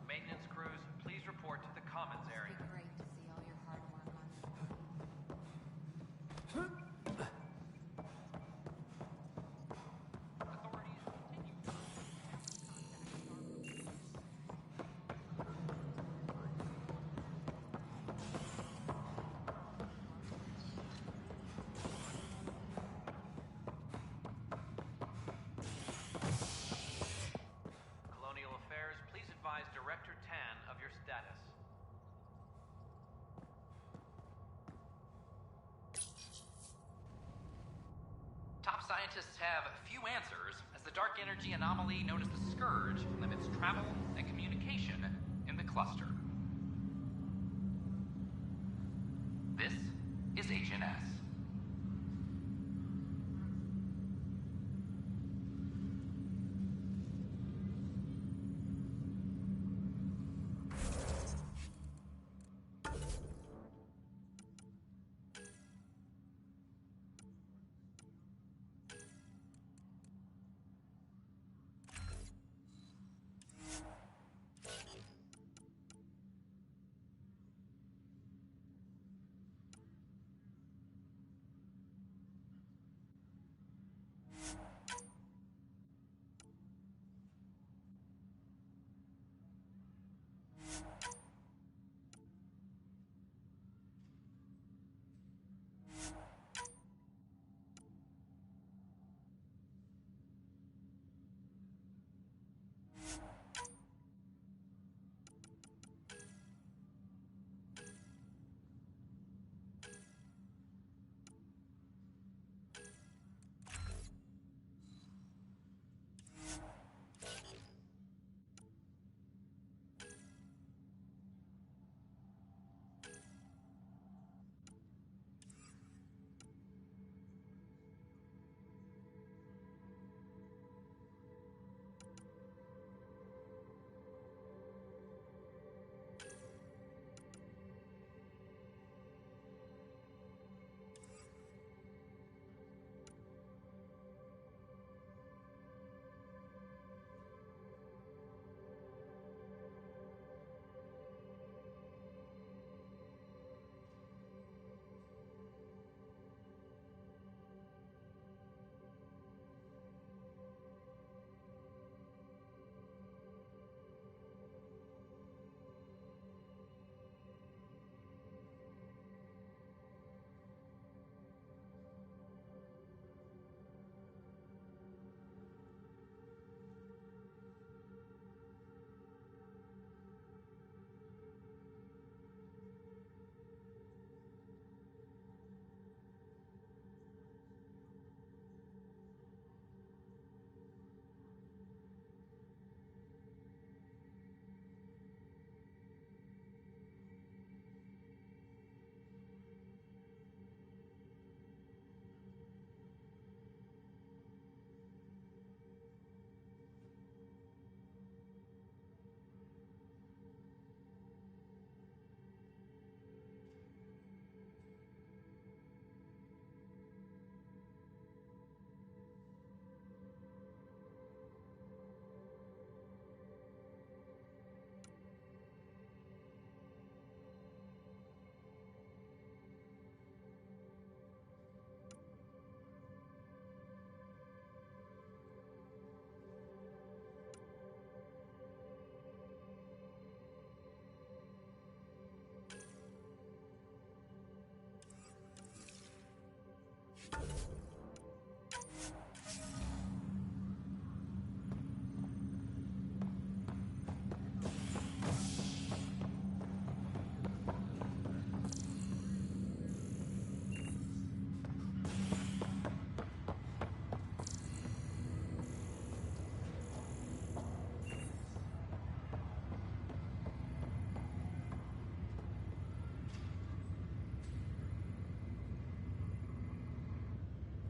Maintenance crews, please report to the commons area. Great to see all your hard work on. scientists have few answers, as the dark energy anomaly known as the Scourge limits travel and communication in the cluster. This is Agent S.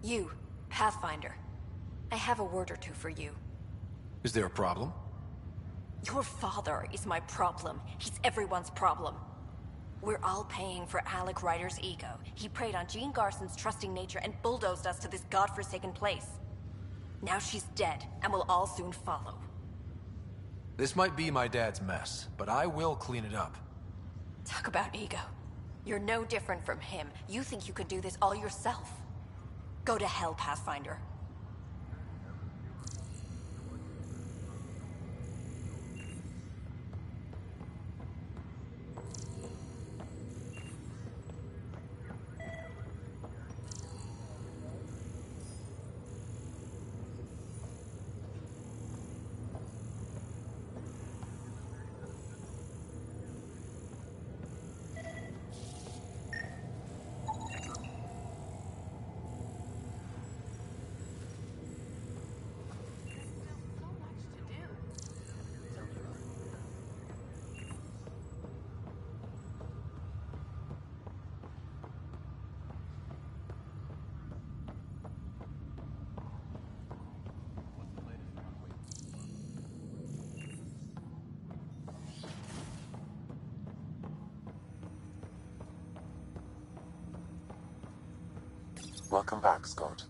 You, Pathfinder. I have a word or two for you. Is there a problem? Your father is my problem. He's everyone's problem. We're all paying for Alec Ryder's ego. He preyed on Jean Garson's trusting nature and bulldozed us to this godforsaken place. Now she's dead, and we'll all soon follow. This might be my dad's mess, but I will clean it up. Talk about ego. You're no different from him. You think you can do this all yourself. Go to hell, Pathfinder. Welcome back, Scott.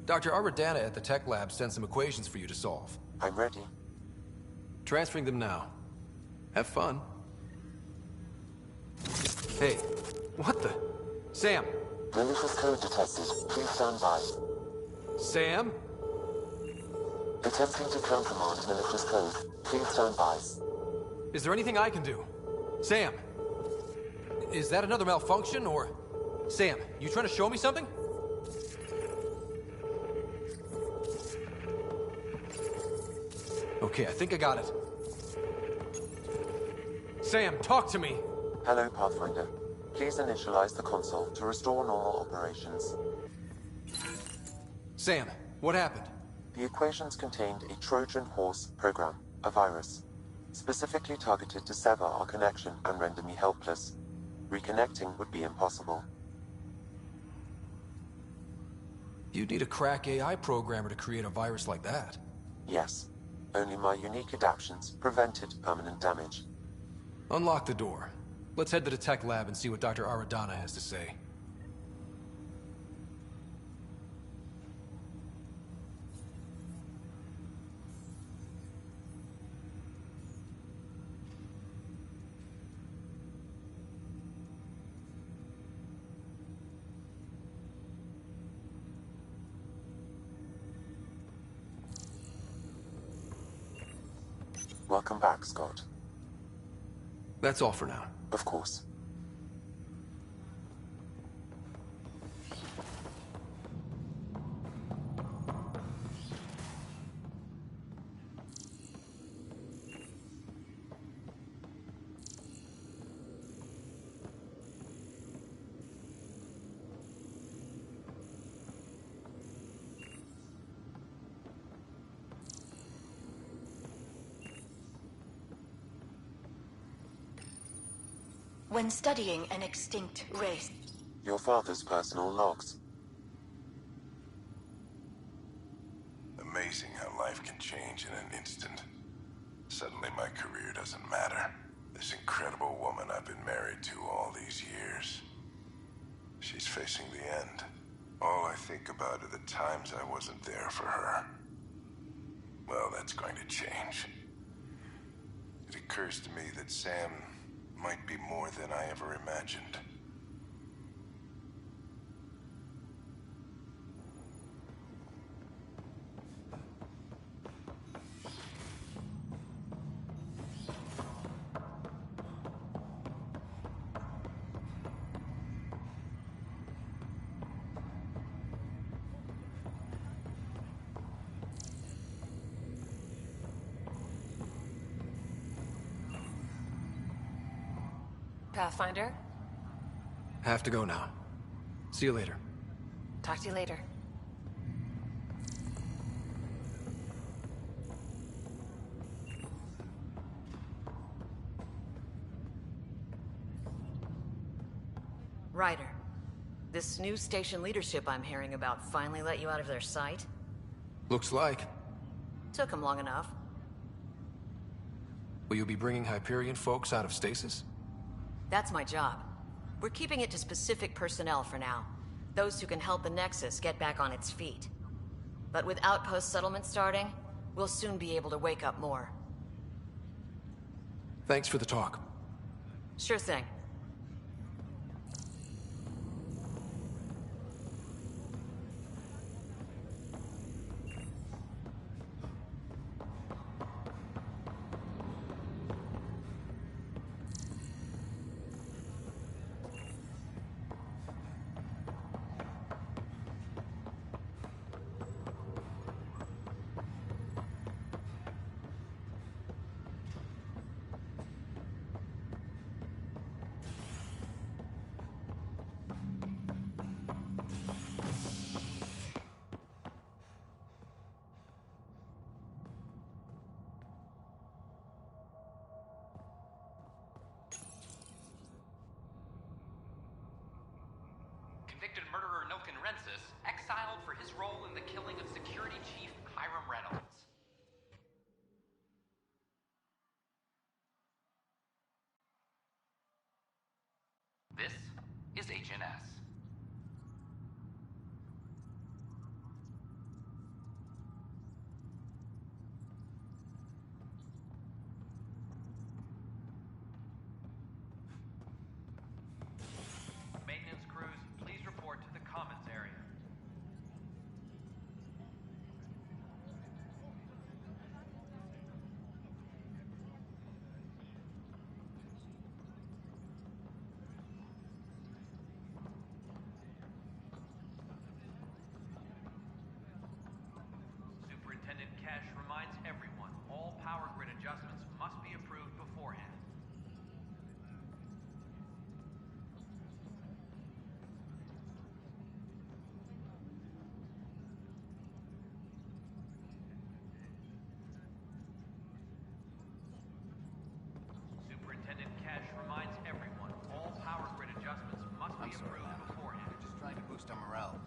Dr. Aradana at the tech lab sent some equations for you to solve. I'm ready. Transferring them now. Have fun. Hey, what the? Sam! Malicious code detected. Please stand by. Sam? Attempting to countermand malicious code. Please stand by. Is there anything I can do? Sam! Is that another malfunction, or... Sam, you trying to show me something? Okay, I think I got it. Sam, talk to me! Hello, Pathfinder. Please initialize the console to restore normal operations. Sam, what happened? The equations contained a Trojan horse program, a virus, specifically targeted to sever our connection and render me helpless. Reconnecting would be impossible. You'd need a crack AI programmer to create a virus like that. Yes. Only my unique adaptions prevented permanent damage. Unlock the door. Let's head to the tech lab and see what Dr. Aradana has to say. Welcome back, Scott. That's all for now. Of course. When studying an extinct race. Your father's personal logs. Amazing how life can change in an instant. Suddenly my career doesn't matter. This incredible woman I've been married to all these years. She's facing the end. All I think about are the times I wasn't there for her. Well, that's going to change. It occurs to me that Sam might be more than I ever imagined. Pathfinder? Have to go now. See you later. Talk to you later. Ryder, this new station leadership I'm hearing about finally let you out of their sight? Looks like. Took them long enough. Will you be bringing Hyperion folks out of stasis? That's my job. We're keeping it to specific personnel for now. Those who can help the Nexus get back on its feet. But with outpost settlement starting, we'll soon be able to wake up more. Thanks for the talk. Sure thing. Convicted murderer Nilken Rensis exiled for his role in the killing of Security Chief Hiram Reynolds. This is Agent HNS. Maintenance crews, please report to the commons area. Superintendent Cash reminds everyone, all power grid adjustments must be approved beforehand. Superintendent Cash reminds everyone, all power grid adjustments must be approved beforehand. Just trying to boost our morale.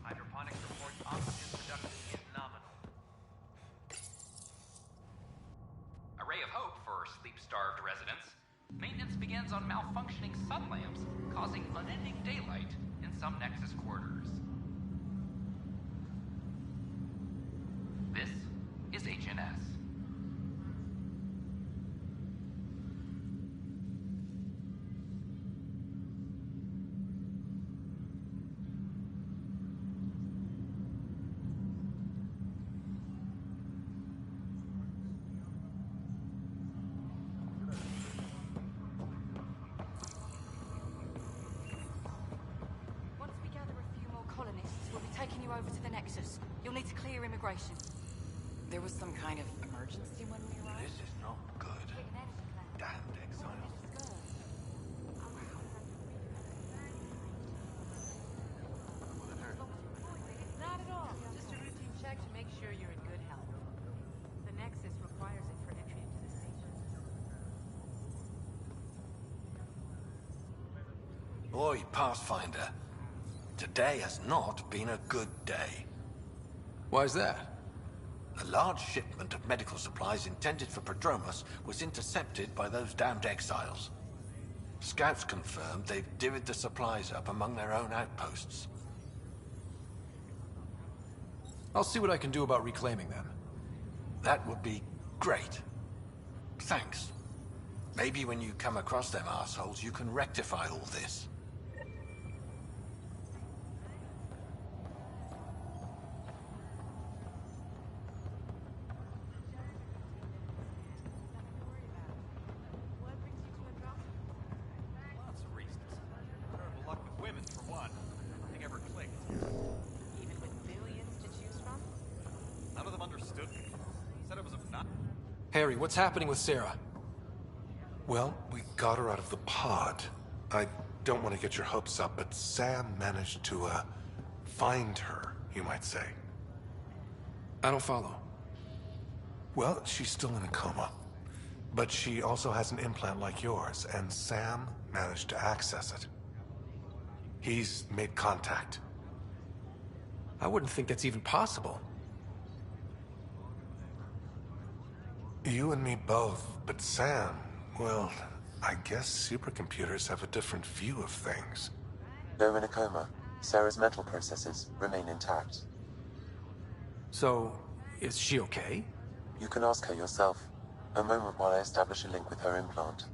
Hydroponics reports oxygen production is nominal. A ray of hope for sleep-starved residents. Maintenance begins on malfunctioning sun lamps, causing unending daylight in some Nexus quarters. This is HNS. Once we gather a few more colonists, we'll be taking you over to the Nexus. You'll need to clear immigration. There was some kind of emergency when we arrived? This is not good. Damned exiles. Not at all. Just a routine check to make sure you're in good health. The Nexus requires it for entry into the station. Boy, Pathfinder, today has not been a good day. Why's that? A large shipment of medical supplies intended for Prodromus was intercepted by those damned exiles. Scouts confirmed they've divvied the supplies up among their own outposts. I'll see what I can do about reclaiming them. That would be great. Thanks. Maybe when you come across them assholes, you can rectify all this. Lots of reasons. Terrible luck with women, for one. Nothing ever clicked. Even with billions to choose from? None of them understood me. Said it was a nut. Harry, what's happening with Sarah? Well, we got her out of the pod. I don't want to get your hopes up, but Sam managed to, find her, you might say. I don't follow. Well, she's still in a coma. But she also has an implant like yours, and Sam managed to access it. He's made contact. I wouldn't think that's even possible. You and me both, but Sam, well, I guess supercomputers have a different view of things. Though in a coma, Sarah's mental processes remain intact. So, is she okay? You can ask her yourself. A moment while I establish a link with her implant.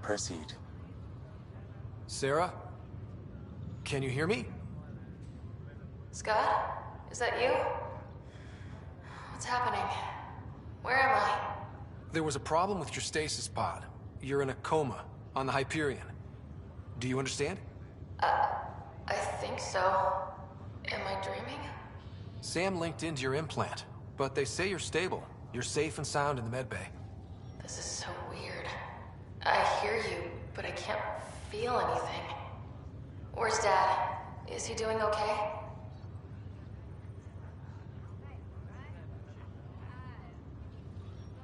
Proceed. Sarah? Can you hear me? Scott? Is that you? What's happening? Where am I? There was a problem with your stasis pod. You're in a coma on the Hyperion. Do you understand? I think so. Am I dreaming? Sam linked into your implant, but they say you're stable. You're safe and sound in the medbay. This is so weird. I hear you, but I can't feel anything. Where's Dad? Is he doing okay?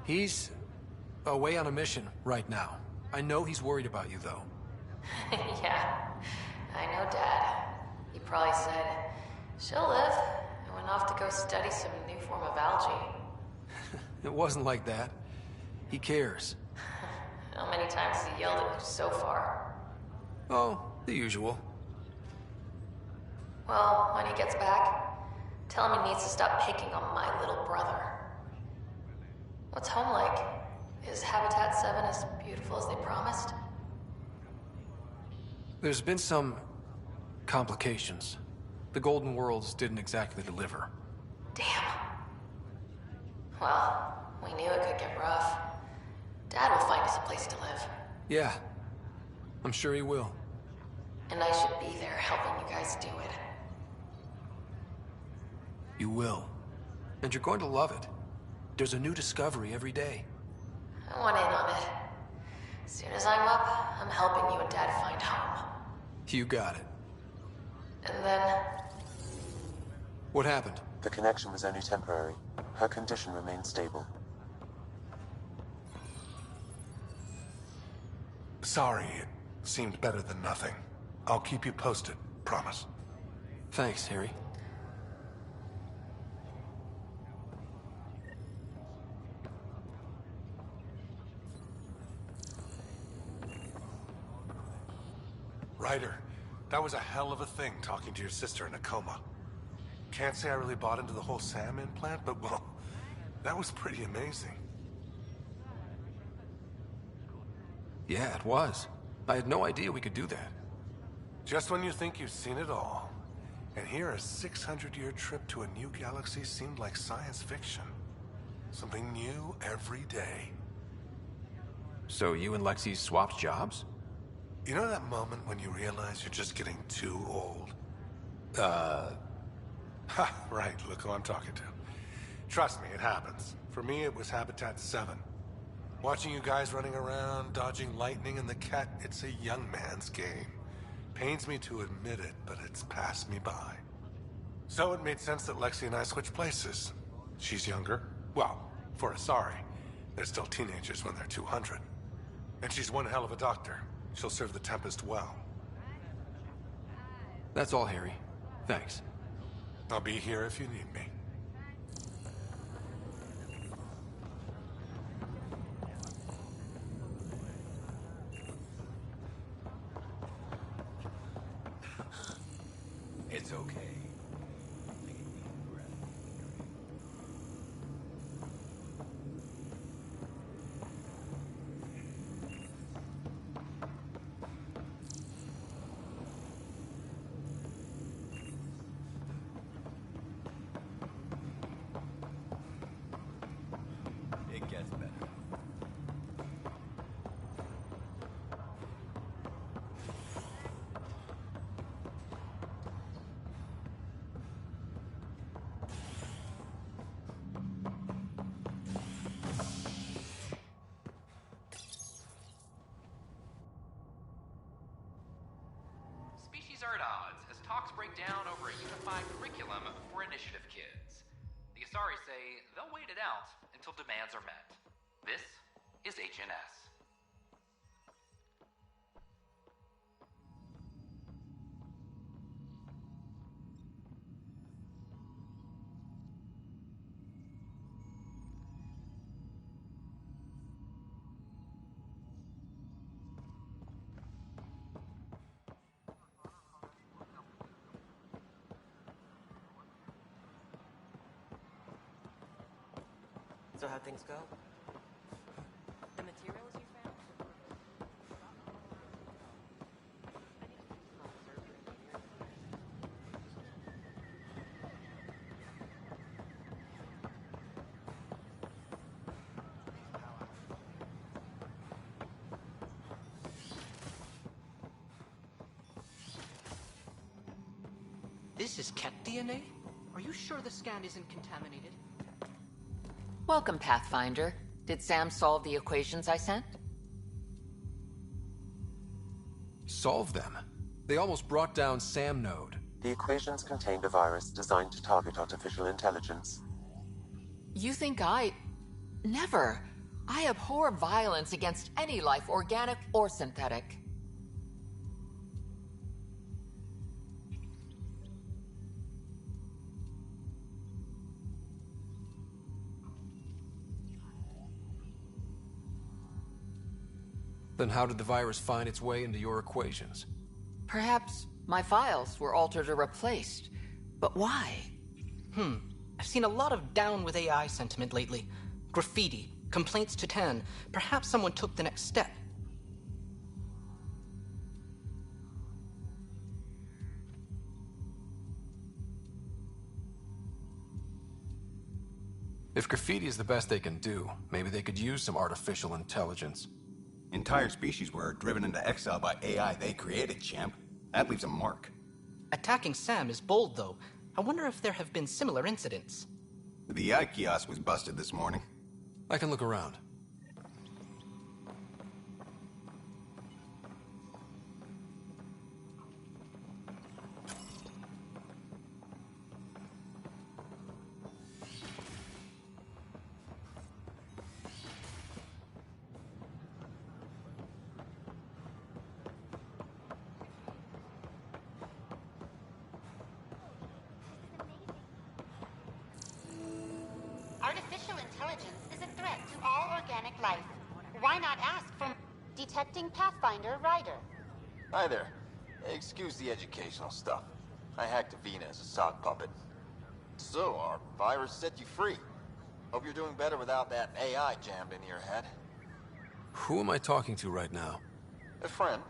He's away on a mission right now. I know he's worried about you, though. Yeah. I know Dad. He probably said, she'll live, and went off to go study some new form of algae. It wasn't like that. He cares. How many times has he yelled at you so far? Oh, the usual. Well, when he gets back, tell him he needs to stop picking on my little brother. What's home like? Is Habitat 7 as beautiful as they promised? There's been some complications. The Golden Worlds didn't exactly deliver. Damn. Well, we knew it could get rough. Dad will find us a place to live. Yeah, I'm sure he will. And I should be there helping you guys do it. You will. And you're going to love it. There's a new discovery every day. I want in on it. As soon as I'm up, I'm helping you and Dad find home. You got it. And then... What happened? The connection was only temporary. Her condition remained stable. Sorry, it seemed better than nothing. I'll keep you posted, promise. Thanks, Harry. Ryder, that was a hell of a thing talking to your sister in a coma. Can't say I really bought into the whole Sam implant, but well, that was pretty amazing. Yeah, it was. I had no idea we could do that. Just when you think you've seen it all. And here a 600-year trip to a new galaxy seemed like science fiction. Something new every day. So you and Lexi swapped jobs? You know that moment when you realize you're just getting too old? Ha, right, look who I'm talking to. Trust me, it happens. For me, it was Habitat 7. Watching you guys running around, dodging lightning and the cat, it's a young man's game. Pains me to admit it, but it's passed me by. So it made sense that Lexi and I switched places. She's younger. Well, for Asari. They're still teenagers when they're 200. And she's one hell of a doctor. She'll serve the Tempest well. That's all, Harry. Thanks. I'll be here if you need me. It's okay. It gets better. Species are at odds as talks break down over a unified curriculum for initiative kids. The Asari say they'll wait it out until demands are met. This is HNS. So how'd things go? The materials you found? This is cat DNA? Are you sure the scan isn't contaminated? Welcome, Pathfinder. Did Sam solve the equations I sent? Solve them? They almost brought down Sam Node. The equations contained a virus designed to target artificial intelligence. You think I... Never. I abhor violence against any life, organic or synthetic. Then how did the virus find its way into your equations? Perhaps my files were altered or replaced. But why? I've seen a lot of down with AI sentiment lately. Graffiti, complaints to 10. Perhaps someone took the next step. If graffiti is the best they can do, maybe they could use some artificial intelligence. Entire species were driven into exile by AI they created, champ. That leaves a mark. Attacking Sam is bold, though. I wonder if there have been similar incidents. The AI kiosk was busted this morning. I can look around. Artificial intelligence is a threat to all organic life. Why not ask for detecting Pathfinder Ryder? Hi there. Excuse the educational stuff. I hacked Avina as a sock puppet. So, our virus set you free. Hope you're doing better without that AI jammed into your head. Who am I talking to right now? A friend.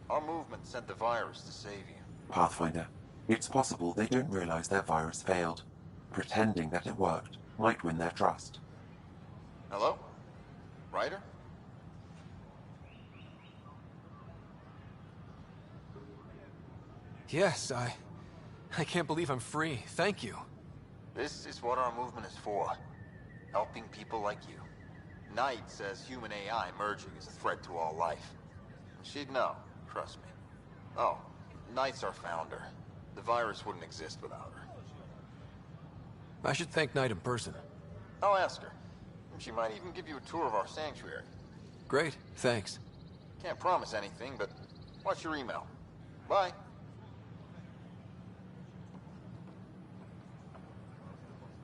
Our movement sent the virus to save you. Pathfinder, it's possible they don't realize their virus failed. Pretending that it worked might win their trust. Hello? Ryder? Yes, I can't believe I'm free. Thank you. This is what our movement is for. Helping people like you. Knight says human AI merging is a threat to all life. She'd know, trust me. Oh, Knight's our founder. The virus wouldn't exist without her. I should thank Knight in person. I'll ask her. She might even give you a tour of our sanctuary. Great, thanks. Can't promise anything, but watch your email. Bye.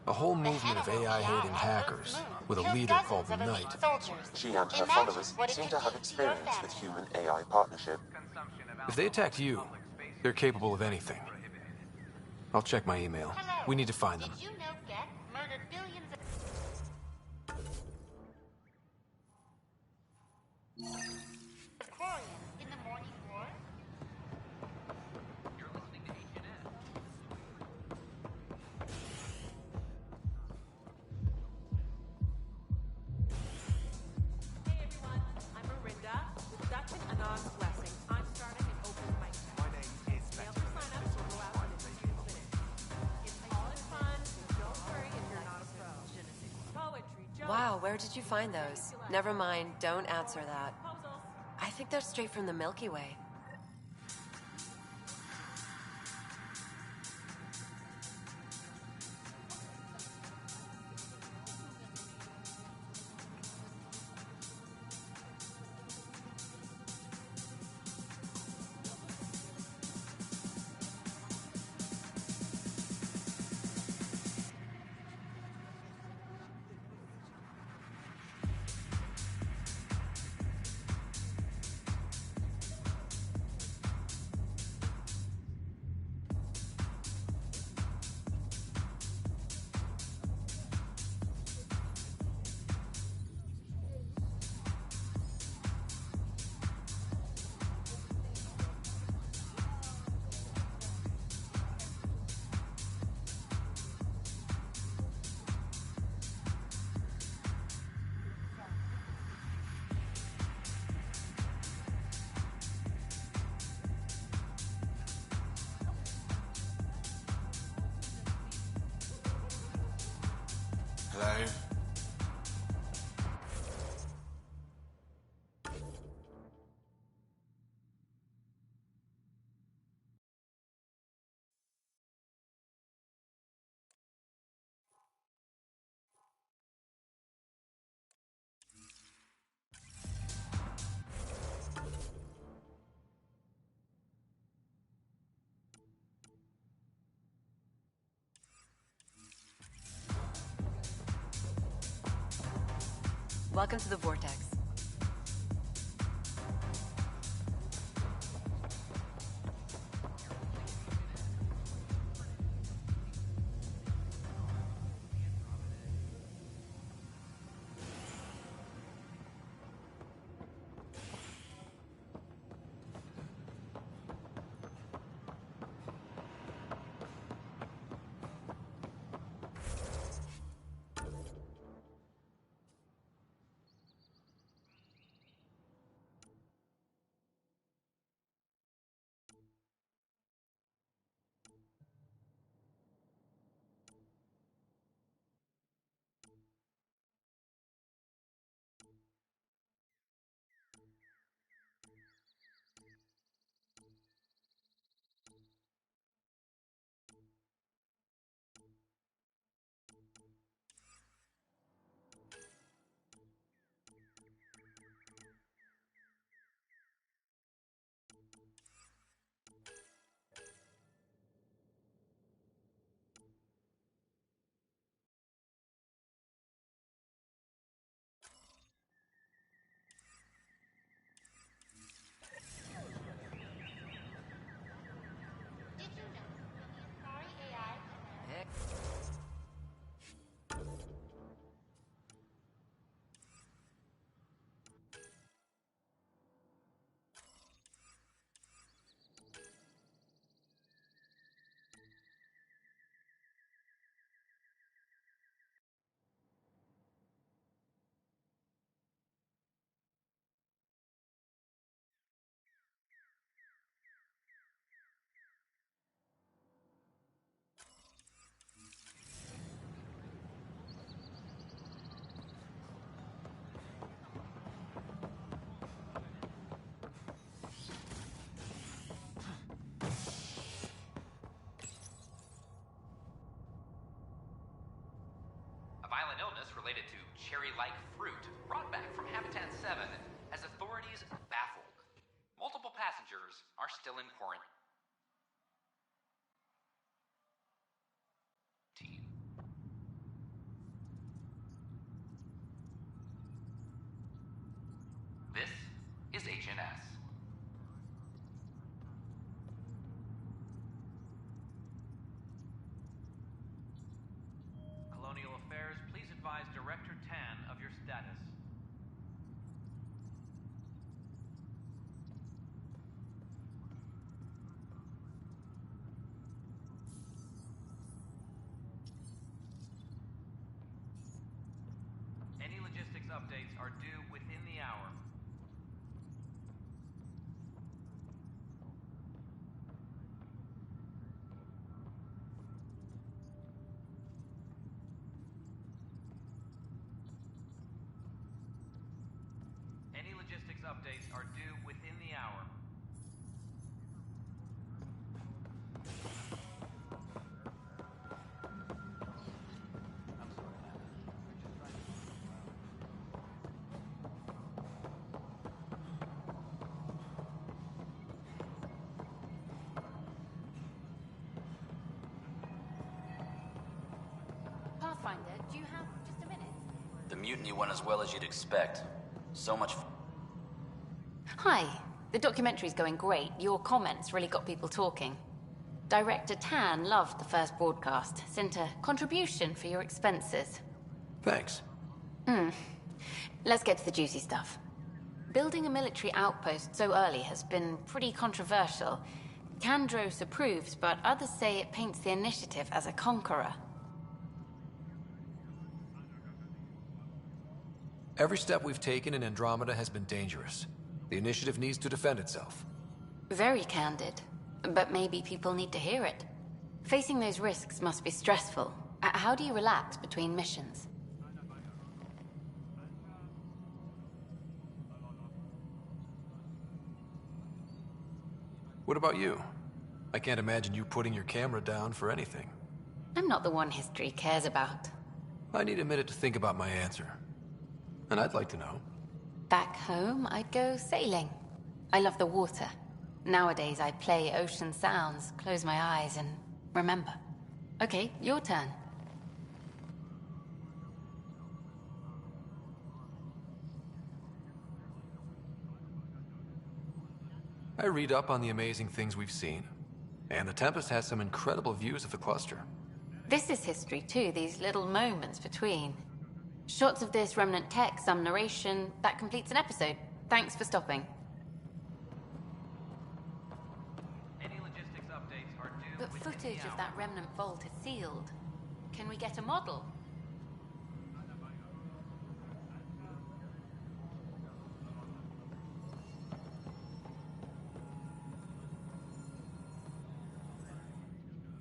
A whole movement of AI-hating hackers, with a leader called the Knight. She and her followers seem to have experience with human-AI partnership. If they attacked you, they're capable of anything. I'll check my email. We need to find them. Did you know Geth murdered billions of Quarians in the Morning War? You're listening to H&S. Hey everyone, I'm Marinda with Dutch and Anon's Blessing. I'm starting an open mic. My name is Matt. Sign up so go out and see what's in it. It's all in fun, so don't worry if you're not a pro. Poetry, jokes. Wow, where did you find those? Never mind, don't answer that. I think they're straight from the Milky Way. Hello? Welcome to the Vortex. related to cherry-like fruit brought back from Habitat 7 as authorities baffled. Multiple passengers are still in quarantine. This is HNS. Colonial Affairs, please advise Director Tan of your status. Any logistics updates are due within the hour. Any logistics updates are due within the hour. Pathfinder, do you have just a minute? The mutiny went as well as you'd expect. So much. Hi. The documentary's going great. Your comments really got people talking. Director Tan loved the first broadcast. Sent a contribution for your expenses. Thanks. Let's get to the juicy stuff. Building a military outpost so early has been pretty controversial. Kandros approves, but others say it paints the initiative as a conqueror. Every step we've taken in Andromeda has been dangerous. The initiative needs to defend itself. Very candid. But maybe people need to hear it. Facing those risks must be stressful. How do you relax between missions? What about you? I can't imagine you putting your camera down for anything. I'm not the one history cares about. I need a minute to think about my answer. And I'd like to know. Back home, I'd go sailing. I love the water. Nowadays, I play ocean sounds, close my eyes, and remember. Okay, your turn. I read up on the amazing things we've seen. And the Tempest has some incredible views of the cluster. This is history too, these little moments between. Shots of this remnant tech, some narration, that completes an episode. Thanks for stopping. Any logistics updates are due But within footage the of hour. that remnant vault is sealed. Can we get a model?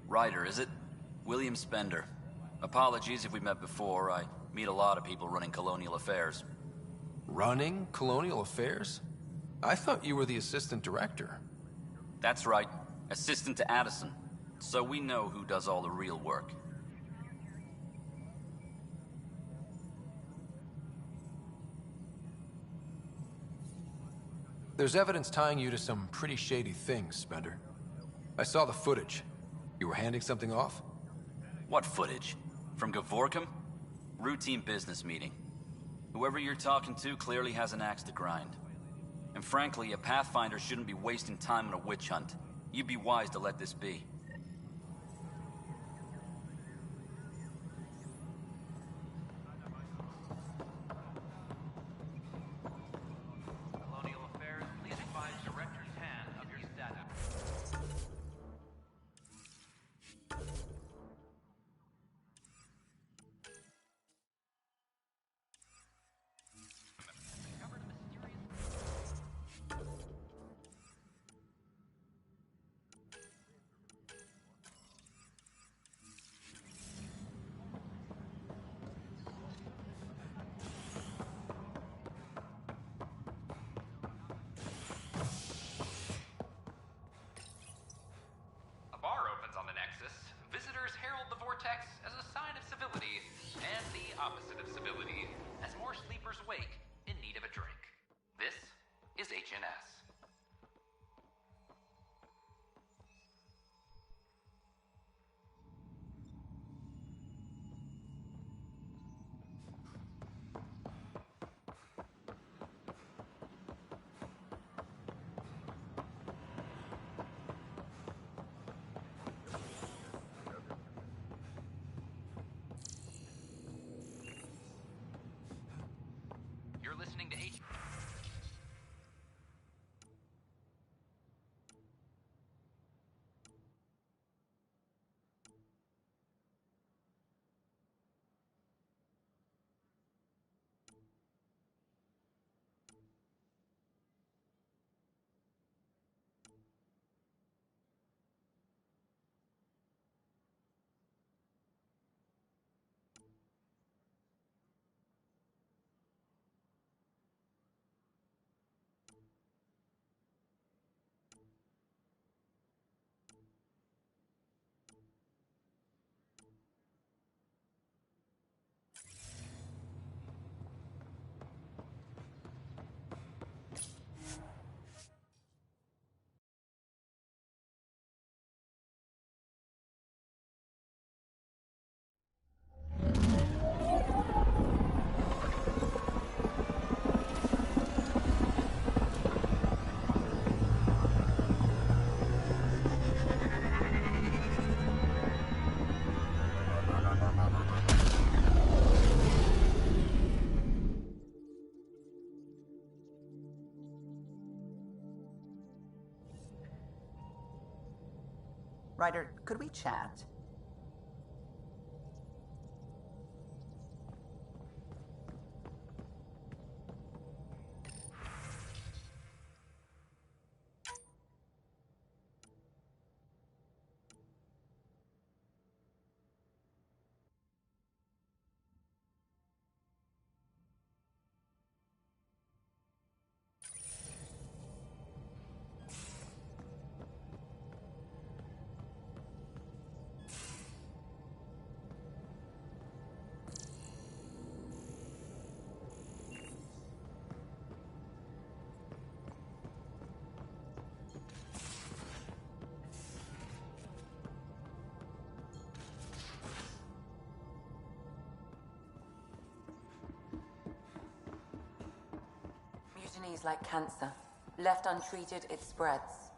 Ryder, is it? William Spender. Apologies if we met before. I meet a lot of people running Colonial Affairs. Running Colonial Affairs? I thought you were the assistant director. That's right. Assistant to Addison. So we know who does all the real work. There's evidence tying you to some pretty shady things, Spender. I saw the footage. You were handing something off? What footage? From Gavorkum? Routine business meeting. Whoever you're talking to clearly has an axe to grind. And frankly, a Pathfinder shouldn't be wasting time on a witch hunt. You'd be wise to let this be. Colonial Affairs, please advise Director Tan of your status. listening to H. Ryder, could we chat? Mutiny is like cancer. Left untreated, it spreads.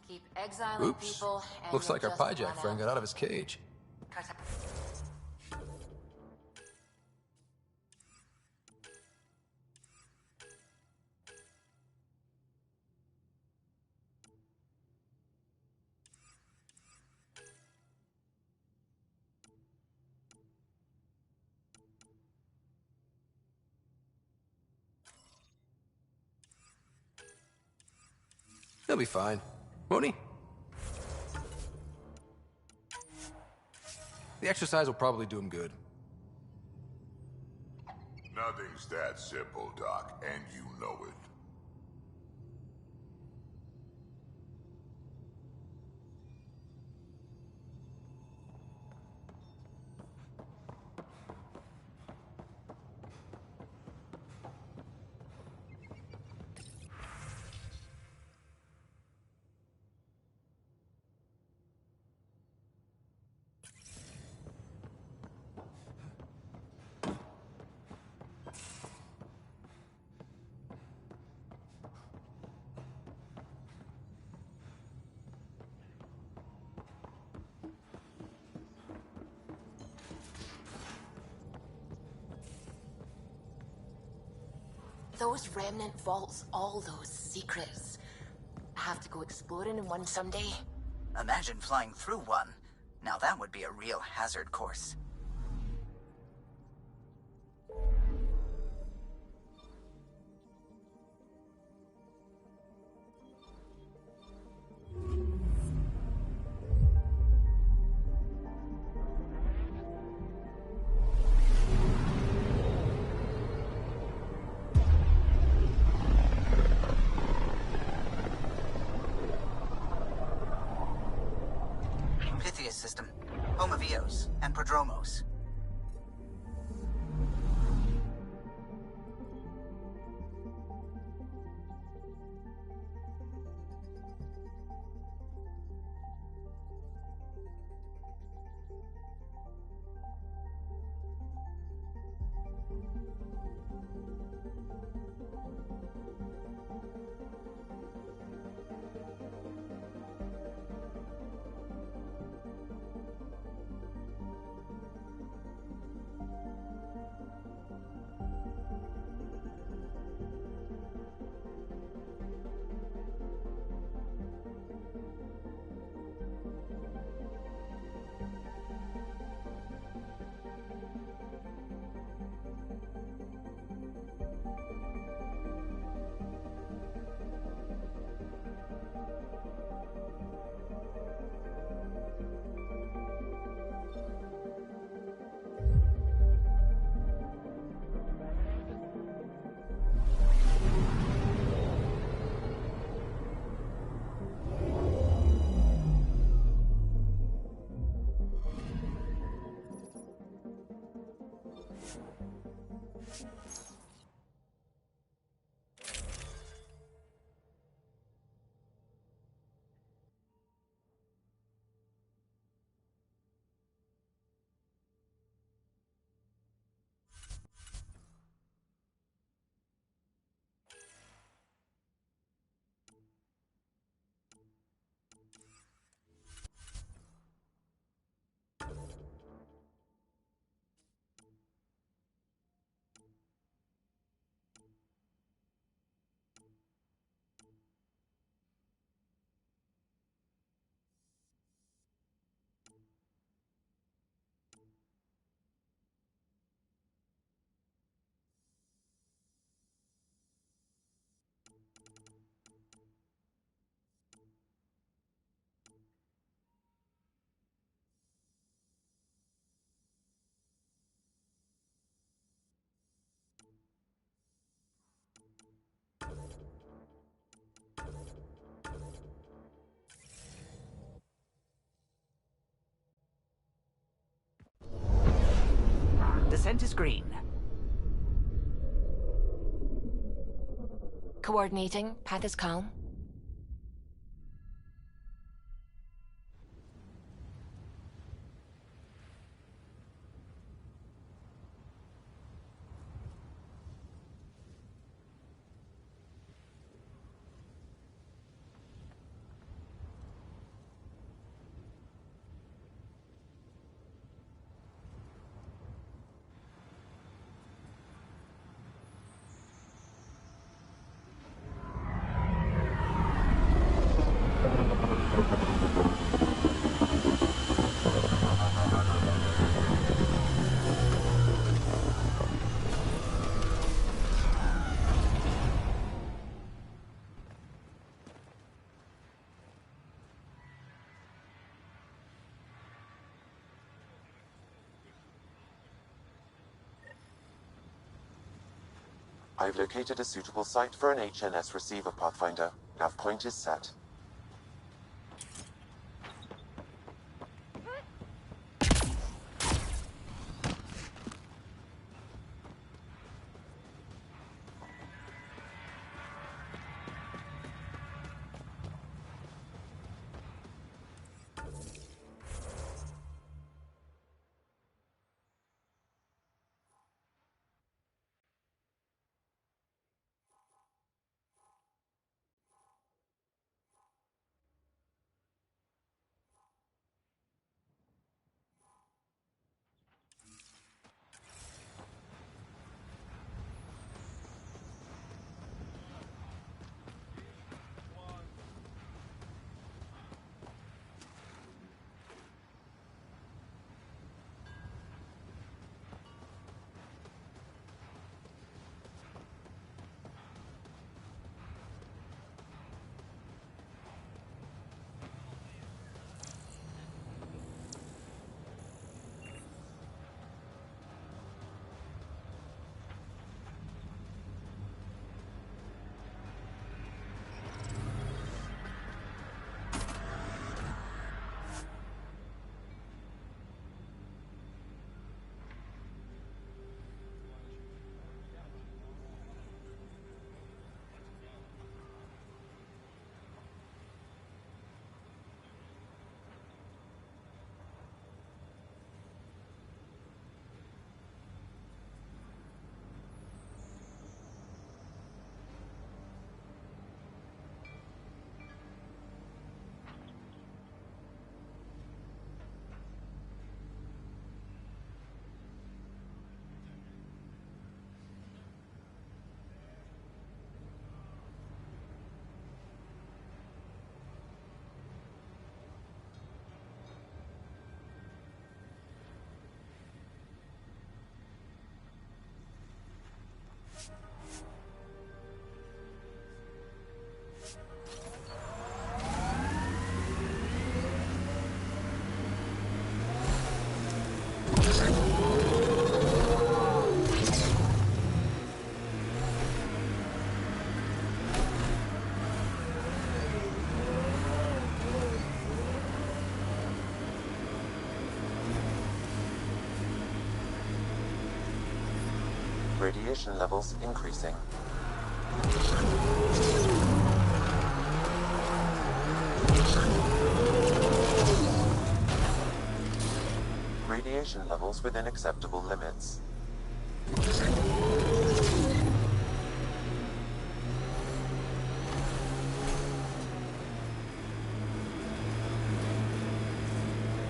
Keep exiling Oops. people and Looks you'll like our just Pyjack run friend got out of his cage. He'll be fine, won't he? The exercise will probably do him good. Nothing's that simple, Doc, and you know it. Those remnant vaults, all those secrets. I have to go exploring in one someday. Imagine flying through one. Now that would be a real hazard course. Pythia's system. Home of Eos and Prodromos. Scent is green. Coordinating. Path is calm. I've located a suitable site for an HNS receiver, Pathfinder. Nav point is set. Radiation levels increasing. Radiation levels within acceptable limits.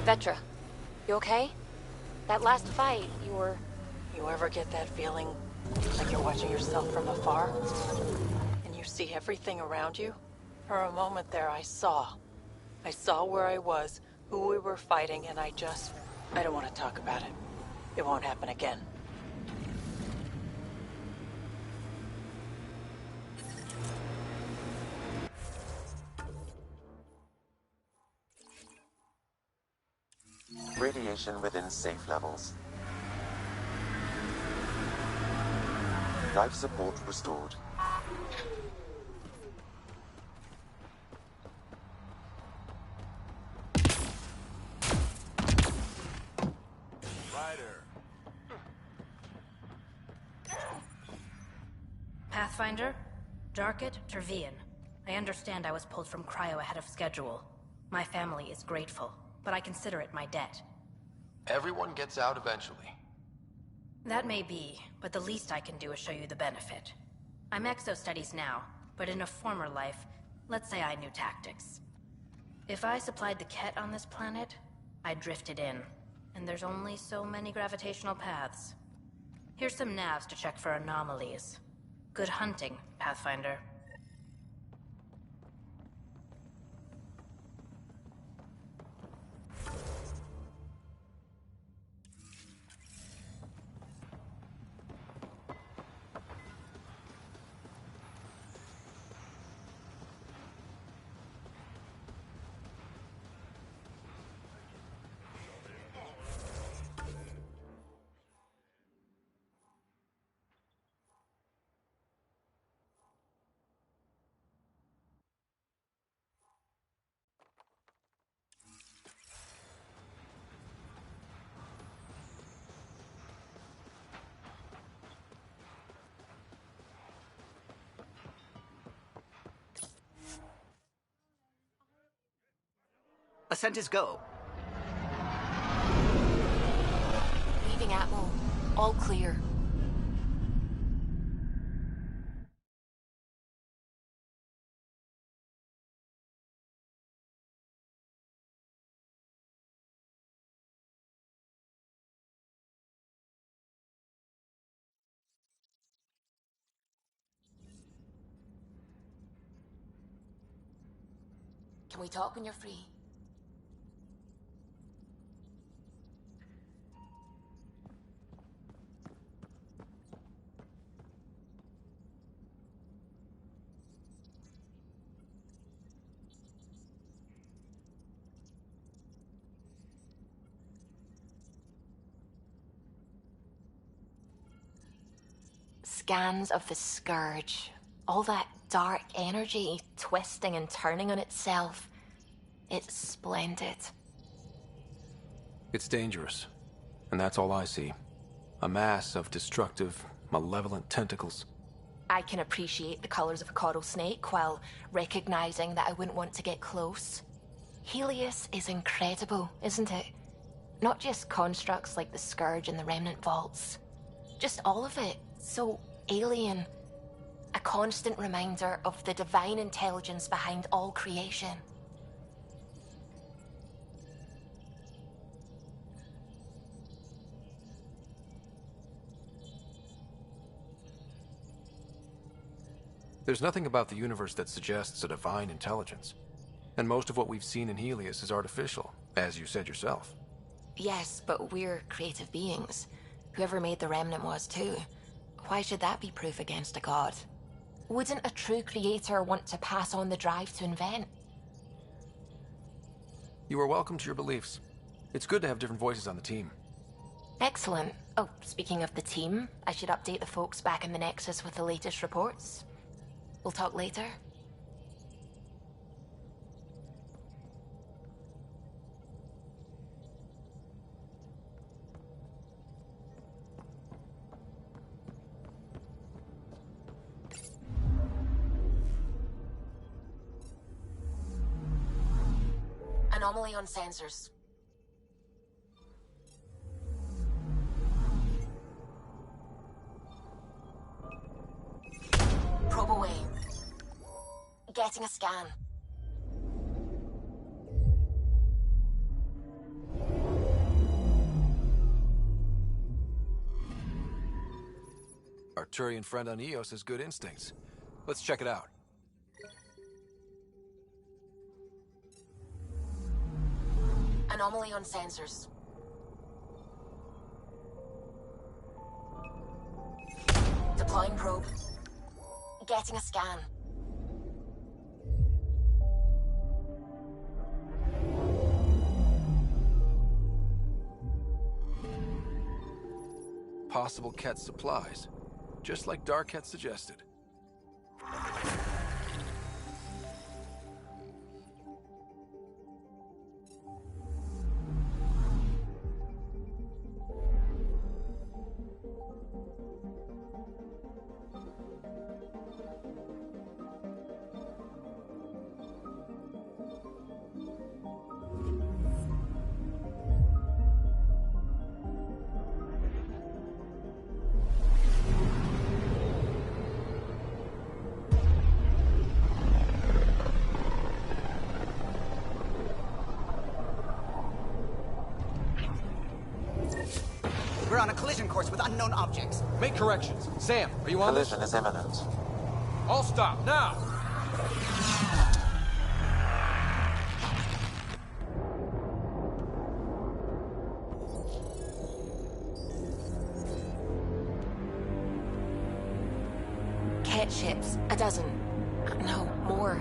Vetra, you okay? That last fight, you were... You ever get that feeling like you're watching yourself from afar? And you see everything around you? For a moment there, I saw. I saw where I was, who we were fighting, and I don't want to talk about it. It won't happen again. Radiation within safe levels. Life support restored. Ryder. Pathfinder? Darket Tervian. I understand I was pulled from cryo ahead of schedule. My family is grateful, but I consider it my debt. Everyone gets out eventually. That may be, but the least I can do is show you the benefit. I'm exo-studies now, but in a former life, let's say I knew tactics. If I supplied the Ket on this planet, I drifted in, and there's only so many gravitational paths. Here's some navs to check for anomalies. Good hunting, Pathfinder. Ascent is go. Leaving Atmo. All clear. Can we talk when you're free? Scans of the Scourge. All that dark energy twisting and turning on itself. It's splendid. It's dangerous. And that's all I see. A mass of destructive, malevolent tentacles. I can appreciate the colors of a coral snake while recognizing that I wouldn't want to get close. Helios is incredible, isn't it? Not just constructs like the Scourge and the Remnant Vaults. Just all of it. So alien. A constant reminder of the divine intelligence behind all creation. There's nothing about the universe that suggests a divine intelligence. And most of what we've seen in Helios is artificial, as you said yourself. Yes, but we're creative beings. Whoever made the Remnant was too. Why should that be proof against a god? Wouldn't a true creator want to pass on the drive to invent? You are welcome to your beliefs. It's good to have different voices on the team. Excellent. Oh, speaking of the team, I should update the folks back in the Nexus with the latest reports. We'll talk later. Anomaly on sensors. Probe away. Getting a scan. Our Turian friend on Eos has good instincts. Let's check it out. Anomaly on sensors. Deploying probe. Getting a scan. Possible Ket supplies, just like Darket suggested. on a collision course with unknown objects. Make corrections. Sam, are you on this? Collision is imminent. All stop, now! Ket ships. A dozen. No, more.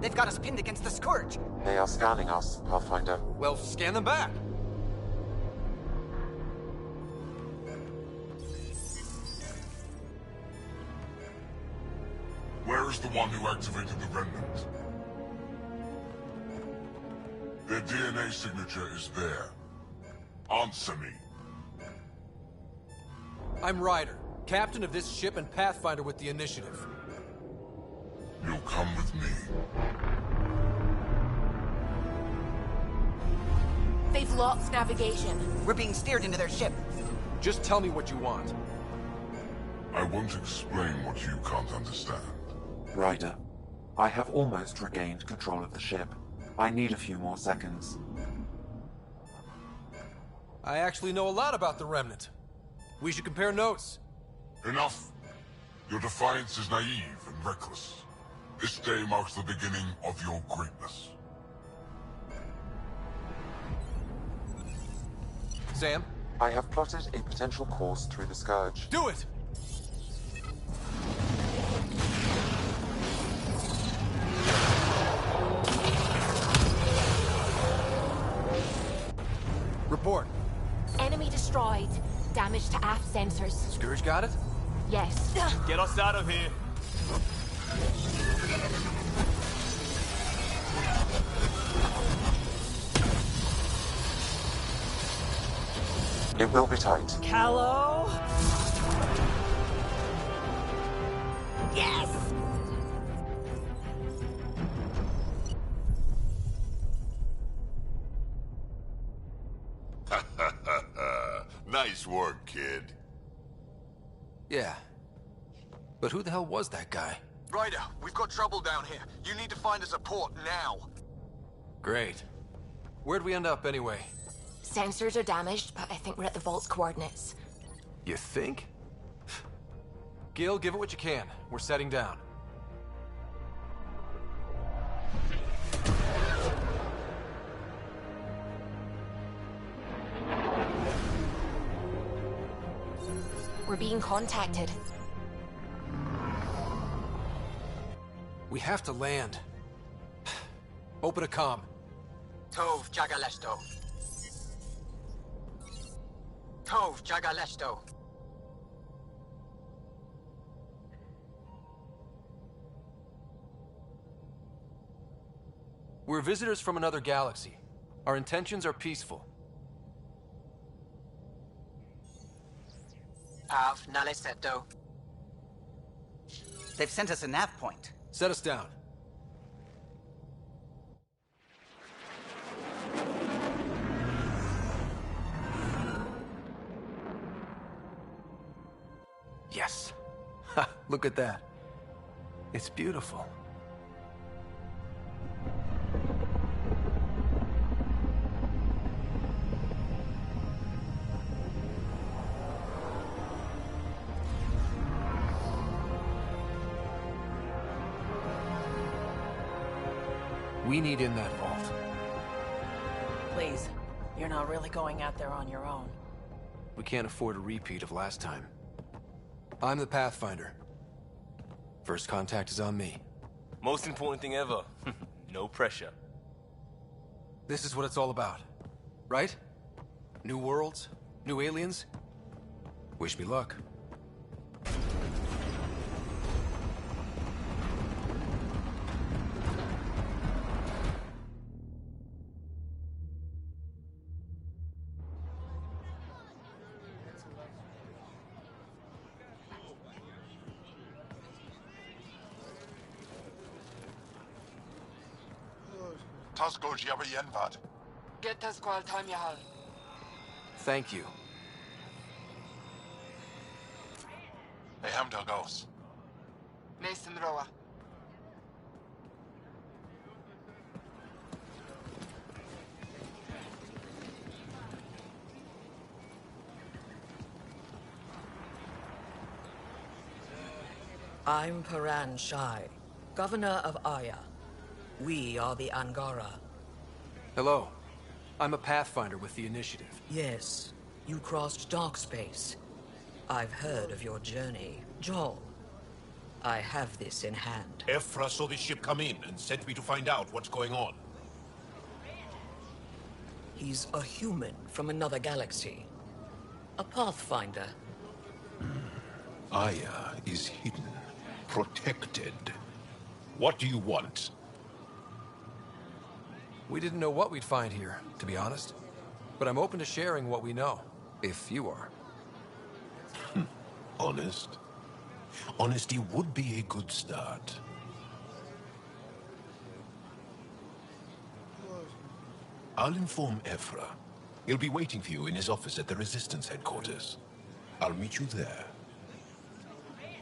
They've got us pinned against the Scourge. They are scanning us, Pathfinder. Well, scan them back. Where is the one who activated the remnant? Their DNA signature is there. Answer me. I'm Ryder, captain of this ship and Pathfinder with the Initiative. You'll come with me. They've lost navigation. We're being steered into their ship. Just tell me what you want. I won't explain what you can't understand. Ryder, I have almost regained control of the ship. I need a few more seconds. I actually know a lot about the Remnant. We should compare notes. Enough! Your defiance is naive and reckless. This day marks the beginning of your greatness. Sam? I have plotted a potential course through the Scourge. Do it! Report. Enemy destroyed. Damage to aft sensors. Scourge got it? Yes. Get us out of here. It will be tight. Callow? Yes! Nice work, kid. Yeah. But who the hell was that guy? Ryder, we've got trouble down here. You need to find us a port now. Great. Where'd we end up anyway? Sensors are damaged, but I think we're at the vault's coordinates. You think? Gil, give it what you can. We're setting down. We're being contacted. We have to land. Open a comm. Tov Jagalesto. Tov Jagalesto. We're visitors from another galaxy. Our intentions are peaceful. Av Naleseto. They've sent us a nav point. Set us down. Yes. Ha, look at that. It's beautiful. We need in that vault. Please, you're not really going out there on your own. We can't afford a repeat of last time. I'm the Pathfinder. First contact is on me. Most important thing ever. No pressure. This is what it's all about, right? New worlds, new aliens. Wish me luck. Tasco Jiabayenvad. Get us qual time yahal. Thank you. Hey, Hamdagos. Mason Roa. I'm Paran Shai, Governor of Aya. We are the Angara. Hello. I'm a Pathfinder with the Initiative. Yes, you crossed dark space. I've heard of your journey, Joel. I have this in hand. Ephra saw the ship come in and sent me to find out what's going on. He's a human from another galaxy. A Pathfinder. Aya is hidden, protected. What do you want? We didn't know what we'd find here, to be honest. But I'm open to sharing what we know, if you are. Honest? Honesty would be a good start. I'll inform Ephra. He'll be waiting for you in his office at the Resistance headquarters. I'll meet you there.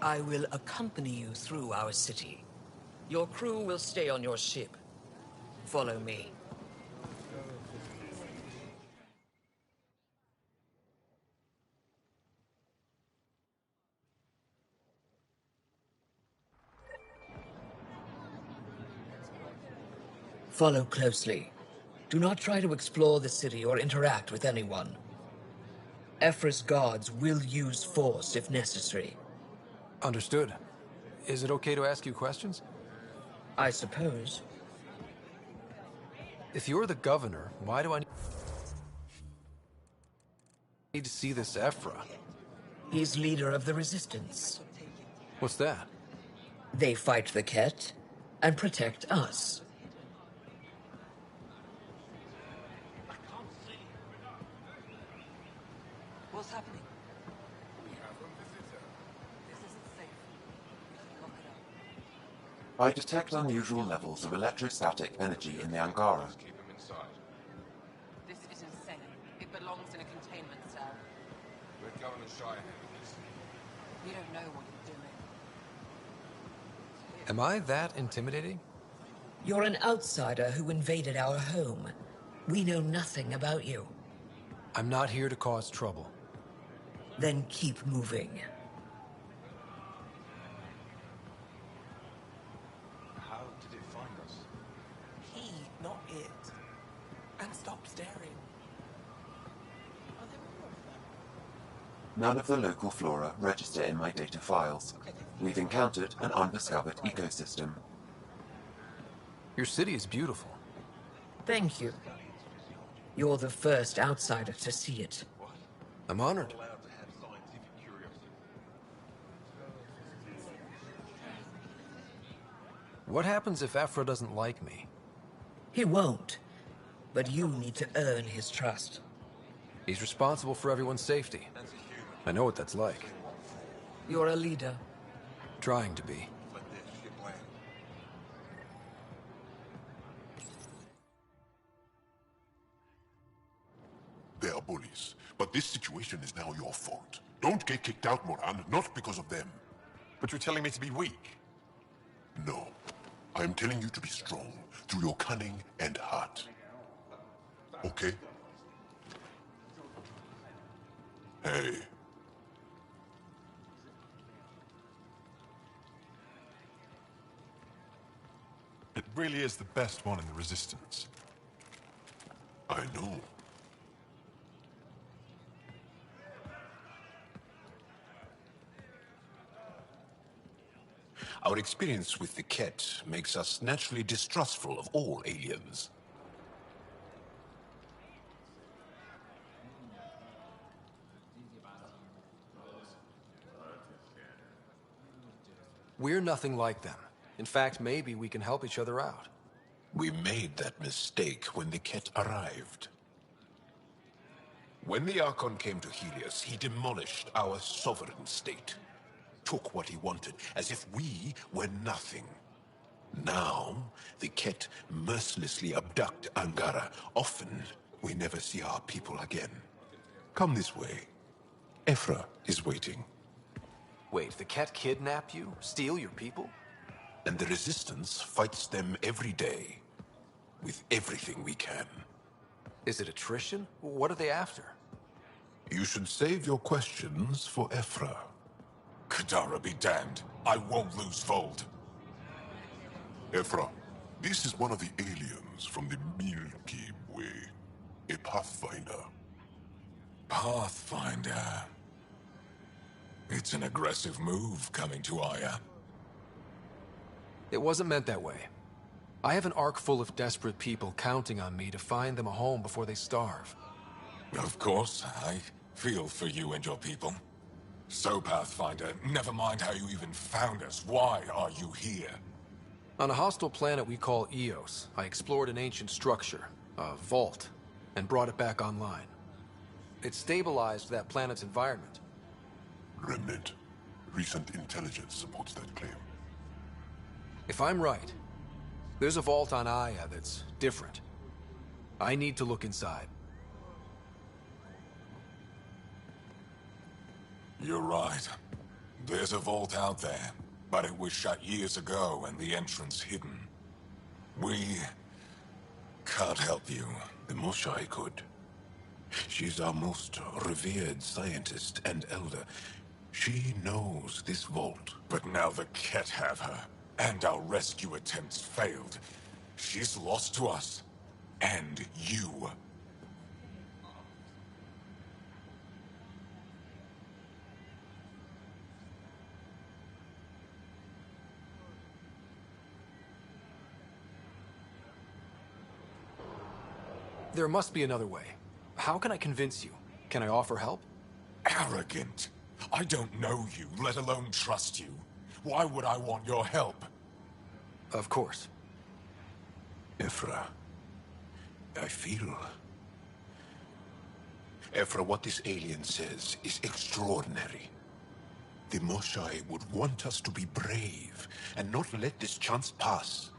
I will accompany you through our city. Your crew will stay on your ship. Follow me. Follow closely. Do not try to explore the city or interact with anyone. Ephra's guards will use force if necessary. Understood. Is it okay to ask you questions? I suppose. If you're the governor, why do I need to see this Ephra? He's leader of the Resistance. What's that? They fight the Ket and protect us. What's happening? I detect unusual levels of electrostatic energy in the Angara. This is insane. It belongs in a containment cell. We're Governor Shire. You don't know what you're doing. Am I that intimidating? You're an outsider who invaded our home. We know nothing about you. I'm not here to cause trouble. Then keep moving. How did it find us? He, not it. And stop staring. None of the local flora register in my data files. We've encountered an undiscovered ecosystem. Your city is beautiful. Thank you. You're the first outsider to see it. I'm honored. What happens if Ephra doesn't like me? He won't. But you need to earn his trust. He's responsible for everyone's safety. I know what that's like. You're a leader. Trying to be. They are bullies, but this situation is now your fault. Don't get kicked out, Moran, not because of them. But you're telling me to be weak? No. I am telling you to be strong, through your cunning and heart. Okay? Hey. It really is the best one in the Resistance. I know. Our experience with the Ket makes us naturally distrustful of all aliens. We're nothing like them. In fact, maybe we can help each other out. We made that mistake when the Ket arrived. When the Archon came to Helios, he demolished our sovereign state. Took what he wanted, as if we were nothing. Now, the Ket mercilessly abduct Angara. Often, we never see our people again. Come this way. Ephra is waiting. Wait, the Ket kidnap you? Steal your people? And the Resistance fights them every day. With everything we can. Is it attrition? What are they after? You should save your questions for Ephra. Kadara be damned. I won't lose Fold. Ephra, this is one of the aliens from the Milky Way. A Pathfinder. Pathfinder. It's an aggressive move coming to Aya. It wasn't meant that way. I have an ark full of desperate people counting on me to find them a home before they starve. Of course, I feel for you and your people. So, Pathfinder, never mind how you even found us. Why are you here? On a hostile planet we call Eos, I explored an ancient structure, a vault, and brought it back online. It stabilized that planet's environment. Remnant. Recent intelligence supports that claim. If I'm right, there's a vault on Aya that's different. I need to look inside. You're right. There's a vault out there, but it was shut years ago and the entrance hidden. We can't help you. The Moshai could. She's our most revered scientist and elder. She knows this vault. But now the Ket have her, and our rescue attempts failed. She's lost to us, and you. There must be another way. How can I convince you? Can I offer help? Arrogant. I don't know you, let alone trust you. Why would I want your help? Of course. Ephra, I feel... Ephra, what this alien says is extraordinary. The Moshai would want us to be brave and not let this chance pass.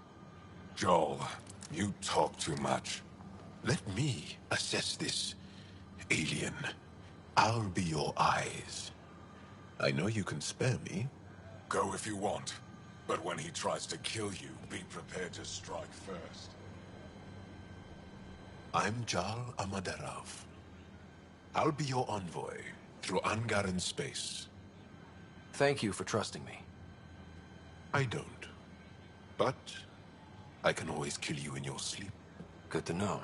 Joel, you talk too much. Let me assess this, alien. I'll be your eyes. I know you can spare me. Go if you want. But when he tries to kill you, be prepared to strike first. I'm Jal Amaderov. I'll be your envoy through Angaran space. Thank you for trusting me. I don't. But I can always kill you in your sleep. Good to know.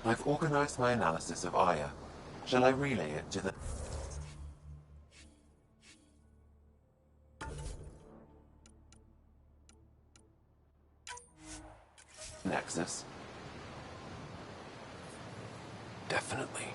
I've organized my analysis of Aya. Shall I relay it to the... Nexus? Definitely.